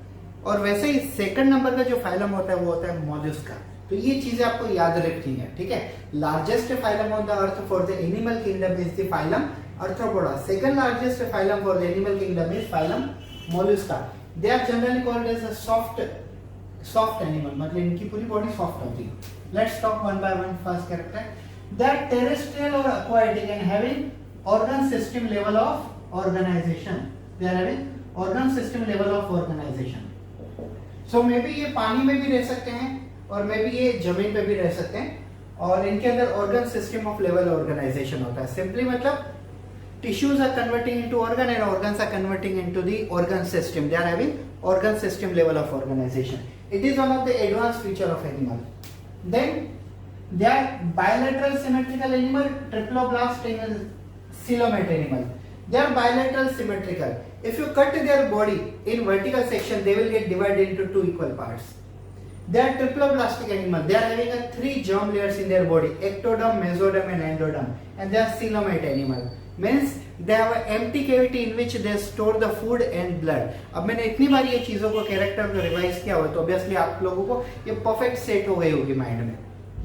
और वैसे ही सेकंड नंबर का जो फाइलम होता है वो होता है मॉलस्का. तो ये चीजें आपको याद रखनी है, ठीक है. Largest phylum on the earth for the animal kingdom is the phylum Arthropoda. Second largest phylum for the animal kingdom is phylum Mollusca. They are generally called as a soft animal, मतलब इनकी पूरी body soft होती है. Let's talk one by one. First character, they are terrestrial और aquatic and having organ system level of organisation. They are having organ system level of organisation. So may be ये पानी में भी रह सकते हैं और मे बी ये जमीन पे भी रह सकते हैं और इनके अंदर organ system of level organisation होता है. सिंपली मतलब tissues are converting into organ and organs are converting into the organ system. They are having organ system level of organisation. It is one of the advance feature of animal. Then they are bilateral symmetrical animal, triploblast animal, coelomate animal. They are bilateral symmetrical. If you cut their body in vertical section, they will get divided into two equal parts. They are triploblastic animal. They are having a 3 germ layers in their body: ectoderm, mesoderm, and endoderm. And they are coelomate animal. Means they have an empty cavity in which they store the food and blood. अब मैंने इतनी बार ये चीजों को character को revise किया हुआ तो ऑब्वियसली आप लोगों को ये परफेक्ट सेट हो गई होगी माइंड में.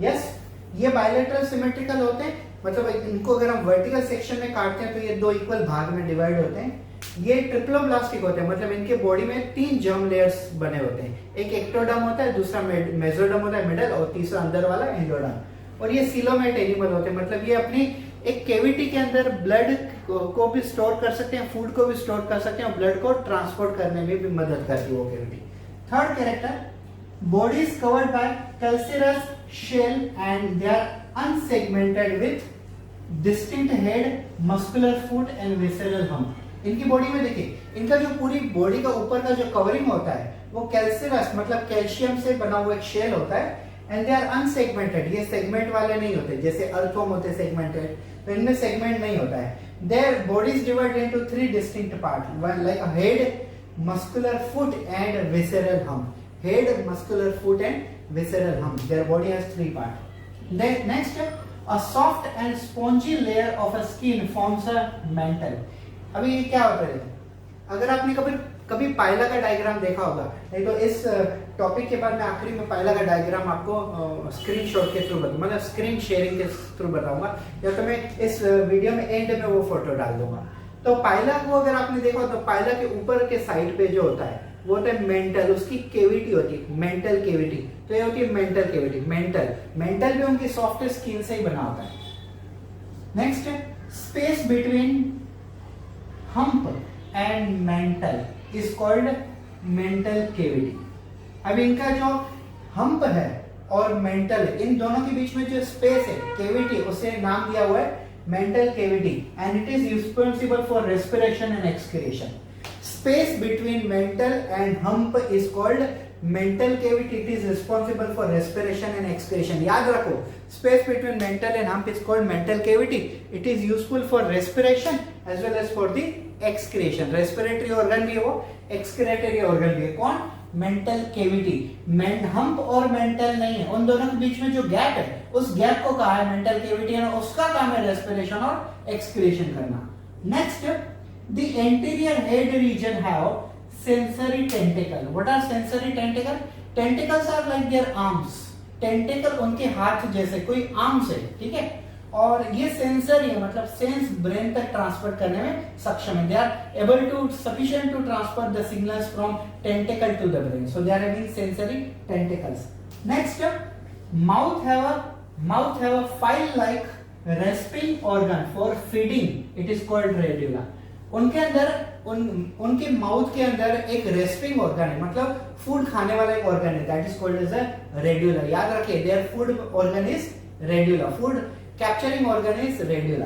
यस, ये बायलैटरल सिमेट्रिकल होते हैं, मतलब इनको अगर हम वर्टिकल सेक्शन में काटते हैं तो ये 2 इक्वल भाग में डिवाइड होते हैं. ये ट्रिप्लोब्लास्टिक होते हैं, मतलब इनके बॉडी में 3 जर्म लेयर्स बने होते हैं. एक एक्टोडर्म होता है, दूसरा मेसोडर्म होता है मिडल, और तीसरा अंदर वाला एंडोडर्म. और ये सीलोमेट एनिमल होते हैं, मतलब ये अपनी एक केविटी के अंदर ब्लड को भी स्टोर कर सकते हैं, फूड को भी स्टोर कर सकते हैं और ब्लड को ट्रांसपोर्ट करने में भी मदद करती है वो cavity. Third character, body is covered by calcareous shell and they are unsegmented with distinct head, muscular foot and visceral hump. इनकी बॉडी में देखिए, इनका जो पूरी बॉडी का ऊपर का जो कवरिंग होता है वो कैल्सिरस मतलब कैल्शियम से बना हुआ एक शेल होता है. And they are unsegmented. ये सेगमेंट वाले नहीं होते जैसे अर्थवॉर्म होते सेगमेंटेड, तो इनमें सेगमेंट नहीं होता है. Their body is divided into 3 distinct part, one like a head, muscular foot and visceral hump. Head, muscular foot and visceral hump. Their body has 3 parts. Then next, a soft and spongy layer of a skin forms a mantle. अभी ये क्या होता है? अगर आपने कभी पाइला का diagram देखा होगा, नहीं तो इस टॉपिक के बाद मैं आखिरी में पाइला का डायग्राम आपको स्क्रीनशॉट के थ्रू बताऊंगा, मतलब स्क्रीन शेयरिंग के थ्रू बताऊंगा, या तो मैं इस वीडियो में एंड में वो फोटो डाल दूंगा. तो पाइला को अगर आपने देखा तो पाइला के ऊपर के साइड पे जो होता है वो होता है मेंटल. उसकी केविटी होती है मेंटल केविटी. तो ये होती है मेंटल केविटी. मेंटल भी उनकी सॉफ्ट स्किन से ही बना होता है. Next, space between hump and mental is called mental cavity. अब इनका जो हम्प है और मेंटल है, इन दोनों के बीच में जो स्पेस है केविटी, उसे नाम दिया हुआ है mental cavity. And it is responsible for respiration and excretion. Space between mental and hump is called mental cavity. It is responsible for respiration and excretion. याद रखो, space between mental and hump is called mental cavity. It is useful for respiration as well as for the excretion. Respiratory organ भी है वो, excretory organ भी है. कौन? mental cavity. hump और mental नहीं है, उन दोनों के बीच में जो गैप है उस गैप को कहा है mental cavity, और उसका काम है respiration और excretion करना. Next, the anterior head region have sensory tentacle. What are sensory tentacle? Tentacles are like their arms. Tentacle उनके हाथ जैसे कोई आर्म्स है, ठीक है. और ये सेंसरी है, मतलब सेंस ब्रेन तक ट्रांसफर करने में सक्षम है. They are able to sufficient to transfer the signals from tentacle to the brain. So they are having sensory tentacles. Next, mouth have a file-like rasping organ for feeding. It is called radula. उनके अंदर उनके mouth के अंदर एक respiring organ है, मतलब food खाने वाला एक ऑर्गन है. That is called as a radula. याद रखिए, their food organ is radula. Food capturing organ is radula.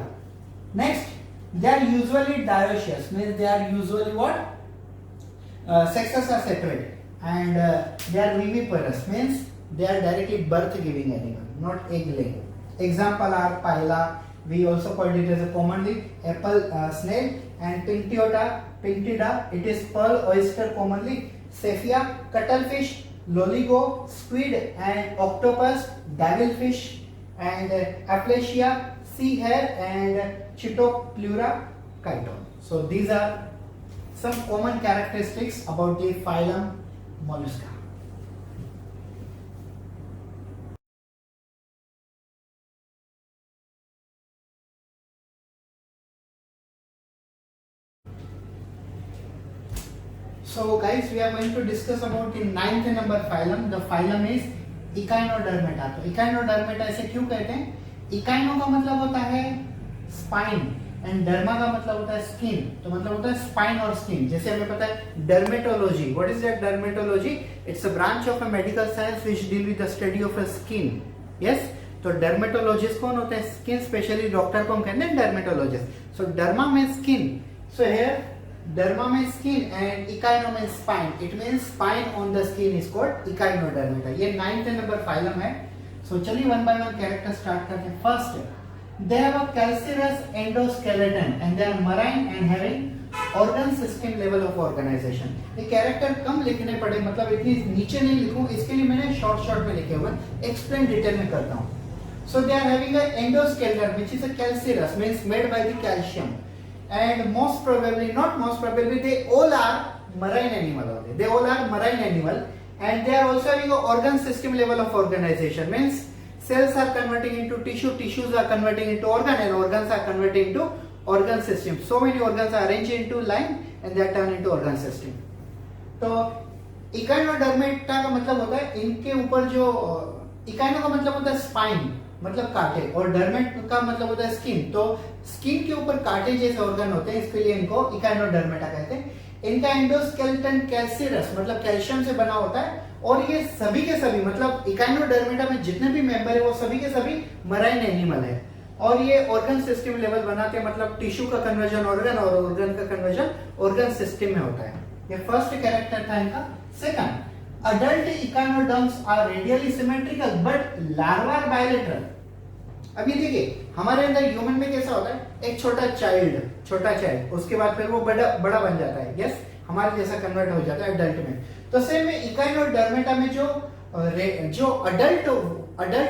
Next, they are usually dioecious. Means they are usually what? Sexes are separate. and they are viviparous, means they are directly birth giving animal, not egg laying. Example are paella, we also called it as a commonly apple snail, and pinctida, it is pearl oyster commonly, cephia, cuttlefish, loligo, squid and octopus, devilfish, and aplysia, sea hare, and Chitopleura chiton. So these are some common characteristics about the phylum Mollusca. So guys, we are going to discuss about the 9th number phylum. The phylum is Echinodermata. तो Echinodermata ऐसे क्यों कहते हैं? Echino का मतलब होता है spine and derma का मतलब होता है स्किन, तो मतलब होता है स्पाइन और स्किन। जैसे हमें पता है dermatology, what is that dermatology? It's a branch of a medical science which deal with the study of a skin. Yes, तो डर्मेटोलॉजिस्ट कौन होते हैं? स्किन स्पेशली डॉक्टर को हम कहते हैं डर्मेटोलॉजिस्ट। सो डर्मा में स्किन, सो हियर डर्मा में स्किन एंड इकाइनो में spine, it means spine on the skin is called Echinodermata. ये 9th नंबर फाइलम है। सो चलिए one by one character start करते हैं। First, they have a calcareous endoskeleton and they are marine and having organ system level of organization। ये character कम लिखने पड़े, मतलब इतनी नीचे नहीं लिखूं, इसके लिए मैंने शॉर्ट में लिखे हुए, एक्सप्लेन डिटेल में करता हूं। So they are having a endoskeleton which is a calcareous, means made by the calcium, and most probably, not most probably, they all are marine animal only. They all are marine animal and they are also having a organ system level of organization, means cells are converting into tissue, tissues are converting into organ, and organs are converting into organ system. So many organs are arranged into line and they are turned into organ system. तो Echinodermata का मतलब होता है इनके ऊपर जो, इकाइनो का मतलब होता है स्पाइन, मतलब कांटे, और डर्मेट का मतलब होता है स्किन। तो स्किन के ऊपर कांटे जैसे ऑर्गन होते हैं, इसके लिए इनको इकाइनोडर्मेटा कहते हैं। इनका एंडोस्केलेटन कैल्सियस मतलब कैल्शियम से बना होता है, और ये सभी के सभी, मतलब इकाइनोडर्मेटा में जितने भी मेंबर है वो सभी के सभी मराइन एनिमल है, और ये ऑर्गन सिस्टम लेवल बनाते हैं, मतलब टिश्यू का कन्वर्जन ऑर्गन और ऑर्गन का कन्वर्जन ऑर्गन सिस्टम में होता है। ये फर्स्ट कैरेक्टर था इनका। Second, adult echinoderms are radially symmetrical but larva are bilateral। अभी देखिए हमारे अंदर ह्यूमन में कैसा होता है, एक छोटा चाइल्ड, उसके बाद फिर वो बड़ा बन जाता है, यस, हमारे जैसा कन्वर्ट हो जाता है अडल्ट में। तो सेम में इकाइनोडर्मेटा में जो अडल्ट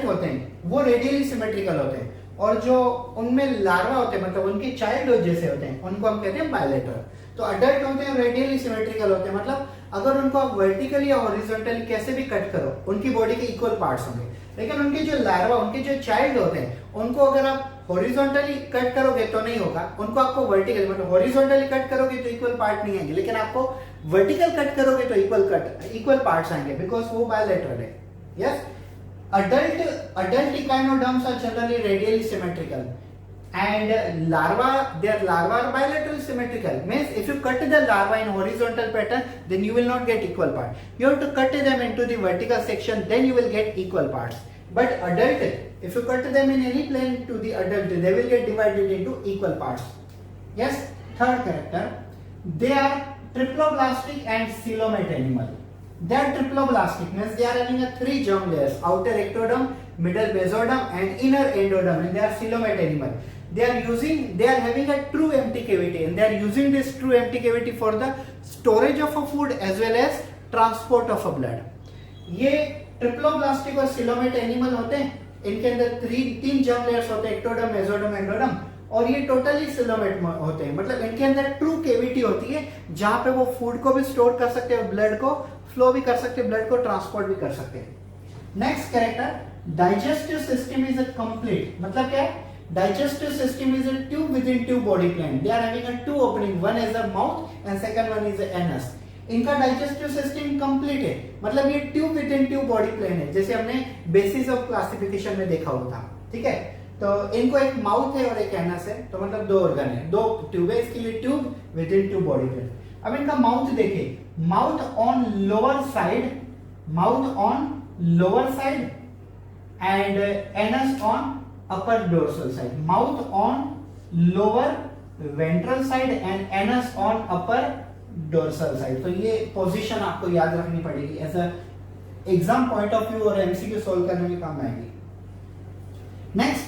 होते हैं वो रेडियली सिमेट्रिकल होते हैं, और जो उनमें लार्वा होते हैं, मतलब उनके चाइल्ड जैसे होते हैं, उनको हम कहते हैं बायलेटरल। तो अडल्ट होते हैं रेडियली सिमेट्रिकल होते हैं, मतलब अगर उनको आप वर्टिकली या हॉरिजॉन्टली कैसे भी कट करो उनकी बॉडी के इक्वल पार्ट्स होंगे। लेकिन उनके जो लार्वा, उनके जो चाइल्ड होते हैं, उनको अगर आप हॉरिजॉन्टली कट करोगे तो नहीं होगा, उनको आपको वर्टिकली, मतलब हॉरिजॉन्टली कट करोगे तो इक्वल पार्ट नहीं आएंगे, लेकिन आपको वर्टिकल कट करोगे तो इक्वल पार्ट्स आएंगे, बिकॉज वो बायलेटरल है। Yes, adult echinoderms are generally radially symmetrical, and their larva are bilateral symmetrical, means if you cut the larva in horizontal pattern then you will not get equal part, you have to cut them into the vertical section, then you will get equal parts. But adult, if you cut them in any plane to the adult, they will get divided into equal parts. Yes, third character, they are triploblastic and coelomate animal. They are triploblastic, means they are having a 3 germ layers, outer ectoderm, middle mesoderm and inner endoderm, and they are coelomate animal. They are having a true empty cavity, and they are using this true empty cavity for the storage of a food as well as transport of a blood. ये triploblastic और coelomate animal होते हैं, इनके अंदर 3 germ layers होते हैं, ectoderm, mesoderm, endoderm, और ये टोटली coelomate होते हैं, मतलब इनके अंदर ट्रू केविटी होती है जहां पे वो फूड को भी स्टोर कर सकते हैं, ब्लड को फ्लो भी कर सकते हैं, ब्लड को ट्रांसपोर्ट भी कर सकते हैं। Next character, digestive system is a complete, मतलब क्या है? Digestive system is a tube within tube body plan, they are having a 2 opening, one is the mouth and second one is the anus. इनका digestive system complete है, मतलब ये tube within tube body plan है, जैसे हमने basis of classification में देखा हुआ था, ठीक है। तो इनको एक माउथ है और एक एनस है, तो मतलब 2 ऑर्गन है, 2 ट्यूब है, इसके लिए tube within tube body plan. अब इनका माउथ देखिए, mouth on lower side and anus on upper dorsal side, mouth on lower ventral side and anus on upper dorsal side. तो ये पोजीशन आपको याद रखनी पड़ेगी as a exam point of view और एमसीक्यू सोल्व करने में काम आएगी। Next,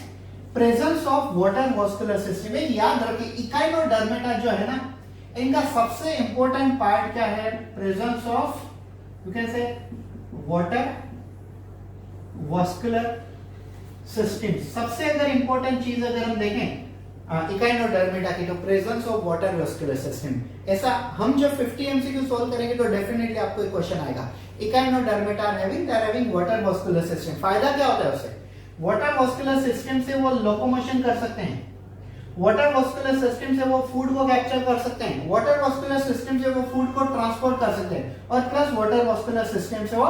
presence of water vascular system. याद रखिए इकाइनोडर्मेटा जो है ना, इनका सबसे इंपॉर्टेंट पार्ट क्या है? प्रेजेंस ऑफ यू कैन से वाटर वास्कुलर सिस्टम। सबसे अगर इंपॉर्टेंट चीज अगर हम देखें इकाइनोडर्मेटा की, तो presence of water vascular system. ऐसा हम जब 50 एमसीक्यू सोल्व करेंगे तो डेफिनेटली आपको एक क्वेश्चन आएगा, Echinodermata having, they are having water vascular system. फायदा क्या होता है उससे? वाटर वास्कुलर सिस्टम से वो लोकोमोशन कर सकते हैं, वाटर वास्कुलर सिस्टम से वो फूड को कैप्चर कर सकते हैं, वाटर वास्कुलर सिस्टम से वो फूड को ट्रांसपोर्ट कर सकते हैं, और प्लस वाटर वास्कुलर सिस्टम से वो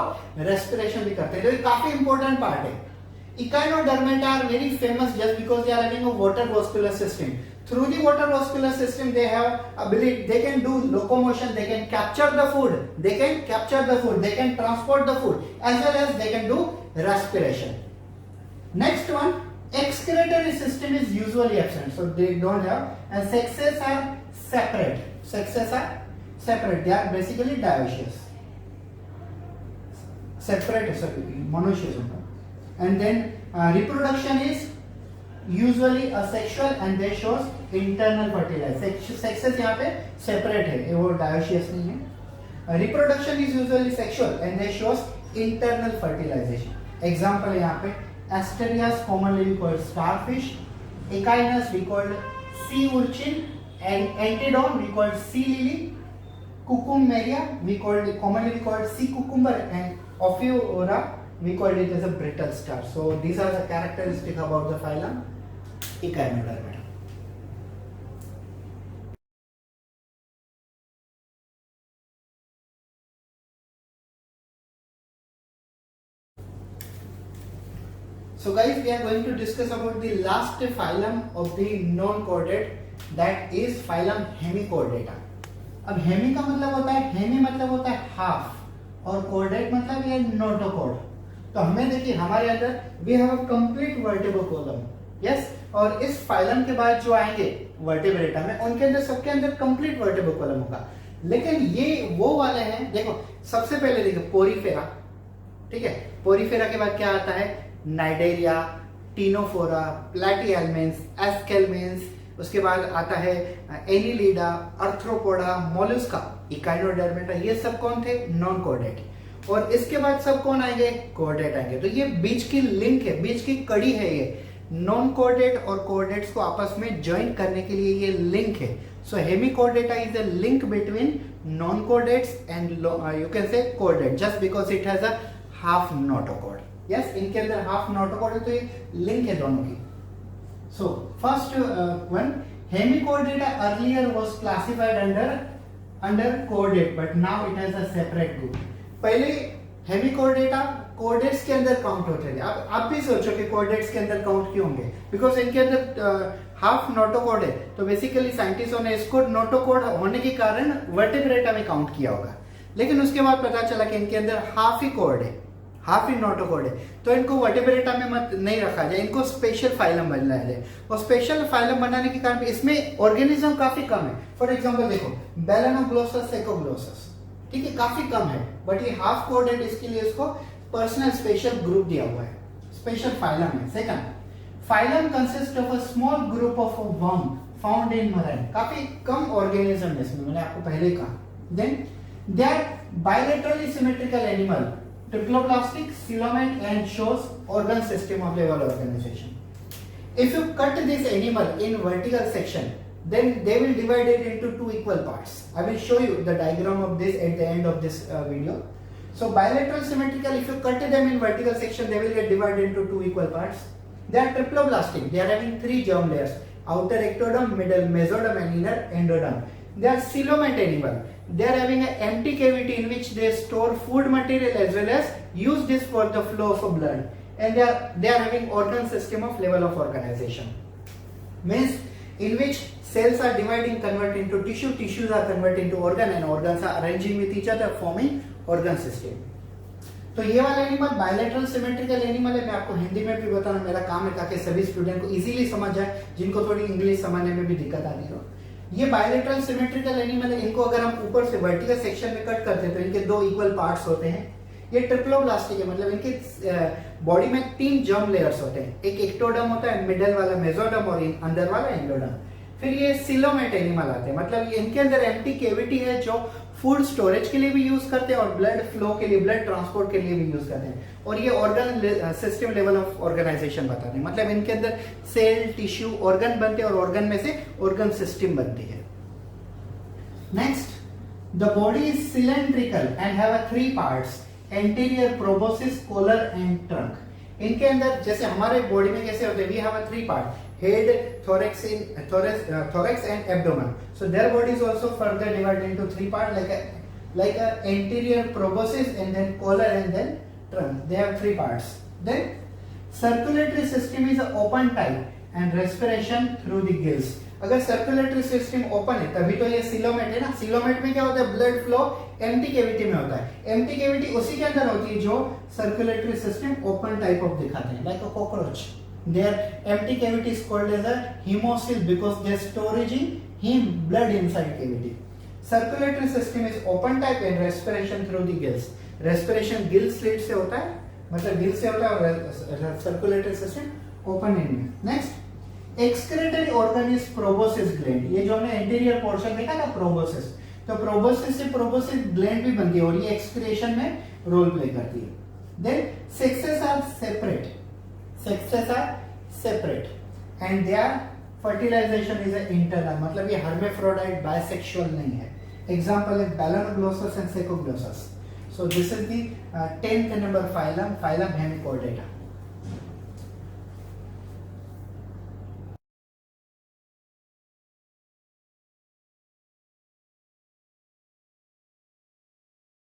रेस्पिरेशन भी करते हैं। तो ये काफी इंपॉर्टेंट पार्ट है। Echinodermata are very famous just because they are having a water vascular system. Through the water vascular system, they have ability. They can do locomotion. They can capture the food. They can transport the food, as well as they can do respiration. Next one, excretory system is usually absent, so they don't have. And sexes are separate. They are basically dioecious. Monoecious. And then reproduction is usually asexual and they shows internal fertilization. Sexes यहाँ पे separate है, वो dioecious नहीं है. Reproduction is usually sexual and they shows internal fertilization. Example यहाँ पे Asterias commonly we called starfish, Echinus we called sea urchin, and Antedon we called sea lily, Cucumberia commonly called sea cucumber, and Ophiura we called it as a brittle star. So these are the characteristics about the phylum Echinodermata. So guys, we are going to discuss about the last phylum of the non-chordate, that is phylum Hemichordata. अब Hemy का मतलब होता है, Hemy मतलब होता है half, और chordate मतलब ये नोटोकॉर्ड। तो हमें देखिए हमारे अंदर we have a complete vertebral column, yes, और इस फाइलम के बाद जो आएंगे वर्टेब्रेटा में, उनके अंदर सबके अंदर कंप्लीट वर्टेब्रल कॉलम होगा। लेकिन ये वो वाले हैं, देखो सबसे पहले देखो पोरीफेरा, ठीक है, पोरीफेरा के बाद क्या आता है? नाइडेरिया, टीनोफोरा, प्लैटिहेल्मिन्स, एस्केल्मिन्स, उसके बाद आता है एनिलीडा, अर्थ्रोपोडा, मोलस्का, इकाइनोडर्मेटा। ये सब कौन थे? Non chordate. और इसके बाद सब कौन आएंगे? कोर्डेट आएंगे। तो ये बीच की लिंक है, बीच की कड़ी है, ये नॉन कोर्डेट और कोर्डेट्स को आपस में ज्वाइन करने के लिए ये लिंक है। So Hemichordata is the link between non chordates and you can say chordate, just because it has a half notochord. Yes, इनके अंदर हाफ नोटोकॉर्ड है, तो ये लिंक है दोनों की। So first one, Hemichordata earlier was classified under chordate, but now it has a separate group. पहले Hemichordata chordates के अंदर काउंट होते थे। अब आप भी सोचो कि कोर्डेट्स के अंदर काउंट क्यों होंगे? बिकॉज इनके अंदर हाफ नोटोकॉर्ड है, तो बेसिकली साइंटिस्टों ने इसको नोटोकॉर्ड होने के कारण वर्टेब्रेटा में काउंट किया होगा। लेकिन उसके बाद पता चला कि इनके अंदर हाफ ही कॉर्ड है, हाफ ही नोटोकॉर्ड है, तो इनको वर्टेब्रेटा में मत नहीं रखा जाए, इनको स्पेशल फाइलम बनाया जाए। और स्पेशल फाइलम बनाने के कारण इसमें ऑर्गेनिज्म काफी कम है। फॉर एग्जाम्पल देखो बेलेनोग्लोसस, सेकोग्लोसस, ठीक है, काफी कम है, बट ये हाफ कोर्डेट, इसके लिए इसको पर्सनल स्पेशल ग्रुप दिया हुआ है, स्पेशल फाइलम है। Second, phylum consist of a small group of worm found in marine. काफी कम ऑर्गेनिज्म है इसमें, मैंने आपको पहले ही कहा। Then they are bilaterally symmetrical animal, triploblastic, coelomate and shows organ system of level organization. If you cut this animal in vertical section, then they will divide it into two equal parts. I will show you the diagram of this at the end of this video. So bilateral symmetrical, if you cut them in vertical section, they will get divided into two equal parts. They are triploblastic. They are having three germ layers: outer ectoderm, middle mesoderm, and inner endoderm. They are coelomate animal. They are having an empty cavity in which they store food material as well as use this for the flow of blood. And they are having organ system of level of organization. Means in which cells are dividing, convert into tissue, tissues are converted into organ, and organs are arranging with each other, forming organ system. तो ये वाला animal bilateral symmetrical animal है। मैं आपको हिंदी में भी बताना मेरा काम है ताकि सभी स्टूडेंट को इजीली समझ जाए, जिनको थोड़ी इंग्लिश समझने में भी दिक्कत आती हो। ये बायलेटरल सिमेट्रिकल एनिमल है, इनको अगर हम ऊपर से वर्टिकल सेक्शन में कट करते हैं तो इनके दो इक्वल पार्ट्स होते हैं। ये ट्रिप्लोब्लास्टिक है, मतलब इनके बॉडी में 3 जर्म लेयर्स होते हैं, एक एक्टोडर्म होता है, मिडल वाला मेसोडर्म और अंदर वाला एंडोडर्म। फिर ये सिलोमेट एनिमल आते हैं, मतलब इनके अंदर एम्प्टी कैविटी है जो फूड स्टोरेज के लिए भी यूज करते हैं और ब्लड फ्लो के लिए, ब्लड ट्रांसपोर्ट के लिए भी यूज करते हैं। और ये organ system level of organisation बताते हैं, मतलब इनके अंदर सेल, टिश्यू, ऑर्गन बनते हैं और ऑर्गन में से ऑर्गन सिस्टम बनती है। Next, the body is cylindrical and have 3 parts, anterior, proboscis, collar and trunk. इनके अंदर जैसे हमारे बॉडी में कैसे होते हैं, we have 3 part, head, thorax and abdomen. So their body is also further divided into 3 parts, like a anterior, proboscis, and then collar, and then trunk. They have 3 parts. Then circulatory system is an open type and respiration through the gills. अगर circulatory system open है तभी तो ये coelomate है ना। Coelomate में क्या होता है, ब्लड फ्लो एम्प्टी कैविटी में होता है। एम्प्टी कैविटी उसी के अंदर होती है जो circulatory system open type of दिखाते हैं, like a cockroach. Their empty cavity is called as a hemocoel because their storage in blood inside cavity. Circulatory system is open type and respiration through the gills. Respiration gill slit से होता है, मतलब गिल से होता है, और circulatory system open end में। Next, excretory organ is proboscis gland. ये जो हमने anterior portion देखा ना proboscis, तो proboscis से proboscis gland भी बनती है और ये excretion में रोल प्ले करती है। Then sexes are separate. Sexes are separate and their fertilization is internal, मतलब ये hermaphrodite, bisexual नहीं है। Example है Balanoglossus and Secoglossus. So this is the 10th number phylum, phylum Hemichordata.